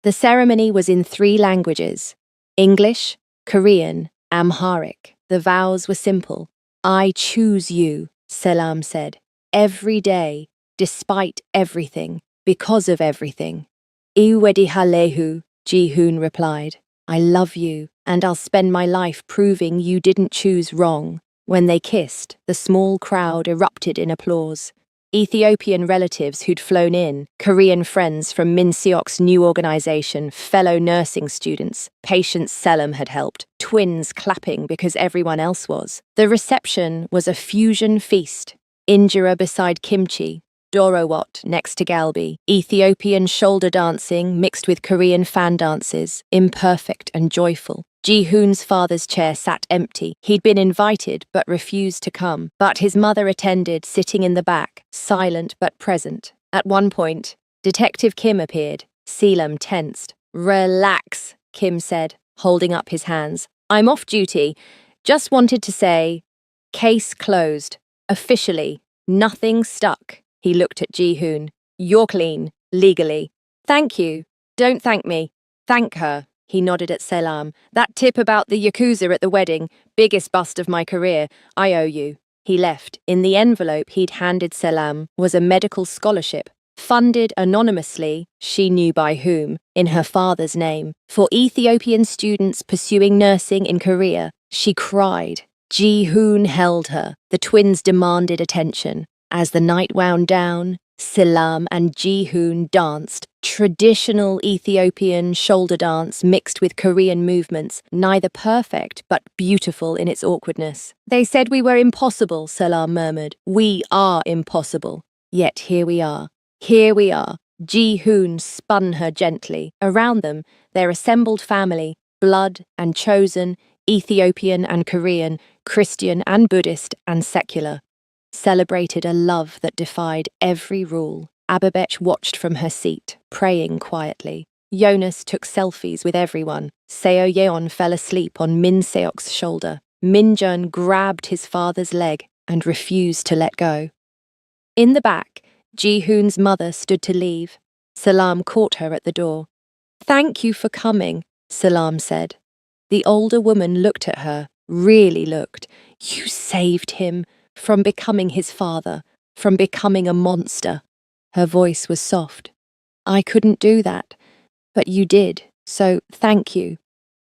The ceremony was in 3 languages: English, Korean, Amharic. The vows were simple. "I choose you," Selim said, "every day, despite everything, because of everything." "Iwedi halehu," Ji-hoon replied. "I love you, and I'll spend my life proving you didn't choose wrong." When they kissed, the small crowd erupted in applause. Ethiopian relatives who'd flown in, Korean friends from Min Seok's new organization, fellow nursing students, patients Selim had helped, twins clapping because everyone else was. The reception was a fusion feast. Injera beside kimchi, dorowot next to galbi, Ethiopian shoulder dancing mixed with Korean fan dances, imperfect and joyful. Ji-hoon's father's chair sat empty. He'd been invited but refused to come. But his mother attended, sitting in the back, silent but present. At one point, Detective Kim appeared. Selim tensed. "Relax," Kim said, holding up his hands. "I'm off duty. Just wanted to say, case closed. Officially. Nothing stuck." He looked at Ji-hoon. "You're clean, legally." "Thank you." "Don't thank me. Thank her." He nodded at Selim. "That tip about the Yakuza at the wedding, biggest bust of my career. I owe you." He left. In the envelope he'd handed Selim was a medical scholarship, funded anonymously, she knew by whom, in her father's name, for Ethiopian students pursuing nursing in Korea. She cried. Ji-hoon held her. The twins demanded attention. As the night wound down, Selim and Ji-hoon danced, traditional Ethiopian shoulder dance mixed with Korean movements, neither perfect but beautiful in its awkwardness. "They said we were impossible," Selim murmured. "We are impossible. Yet here we are. Here we are." Ji-hoon spun her gently. Around them, their assembled family, blood and chosen, Ethiopian and Korean, Christian and Buddhist and secular, celebrated a love that defied every rule. Ababech watched from her seat, praying quietly. Jonas took selfies with everyone. Seo-yeon fell asleep on Min Seok's shoulder. Min-jun grabbed his father's leg and refused to let go. In the back, Ji-hoon's mother stood to leave. Selim caught her at the door. "Thank you for coming," Selim said. The older woman looked at her, really looked. You saved him from becoming his father, from becoming a monster. Her voice was soft. I couldn't do that, but you did, so thank you.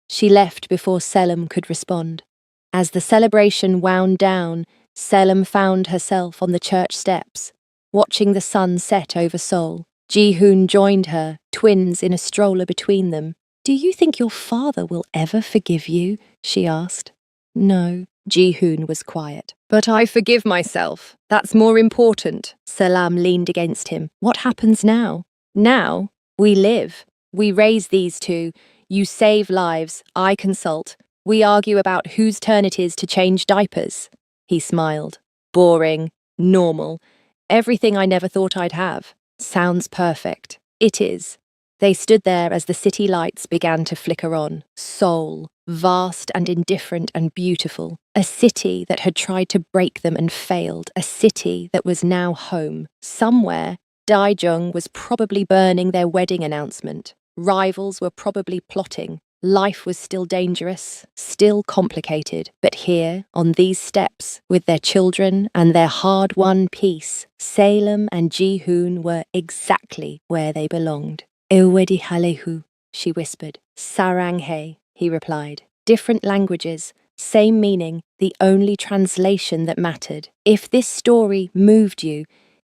She left before Selim could respond. As the celebration wound down, Selim found herself on the church steps, watching the sun set over Seoul. Ji-hoon joined her, twins in a stroller between them. Do you think your father will ever forgive you? She asked. No, Ji-hoon was quiet. But I forgive myself. That's more important. Salam leaned against him. What happens now? Now, we live. We raise these two. You save lives. I consult. We argue about whose turn it is to change diapers. He smiled. Boring. Normal. Everything I never thought I'd have. Sounds perfect. It is. They stood there as the city lights began to flicker on. Seoul, vast and indifferent and beautiful. A city that had tried to break them and failed. A city that was now home. Somewhere, Daijung was probably burning their wedding announcement. Rivals were probably plotting. Life was still dangerous, still complicated, but here, on these steps, with their children and their hard-won peace, Salem and Ji-hoon were exactly where they belonged. Ewedi halehu, she whispered. Saranghe, he replied. Different languages, same meaning, the only translation that mattered. If this story moved you,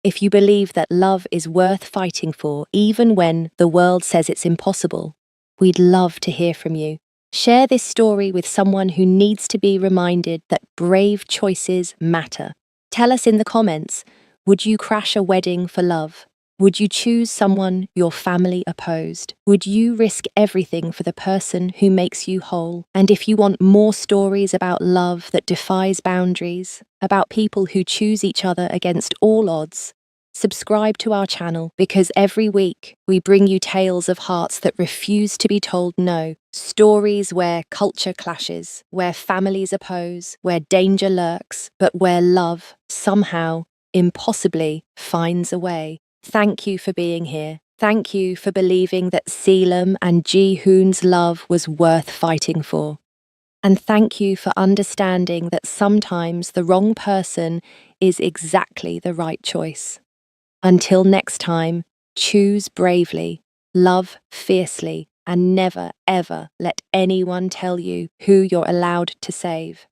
if you believe that love is worth fighting for, even when the world says it's impossible, we'd love to hear from you. Share this story with someone who needs to be reminded that brave choices matter. Tell us in the comments, would you crash a wedding for love? Would you choose someone your family opposed? Would you risk everything for the person who makes you whole? And if you want more stories about love that defies boundaries, about people who choose each other against all odds, subscribe to our channel, because every week we bring you tales of hearts that refuse to be told no, stories where culture clashes, where families oppose, where danger lurks, but where love, somehow, impossibly, finds a way. Thank you for being here. Thank you for believing that Selim and Ji-hoon's love was worth fighting for. And thank you for understanding that sometimes the wrong person is exactly the right choice. Until next time, choose bravely, love fiercely, and never, ever let anyone tell you who you're allowed to save.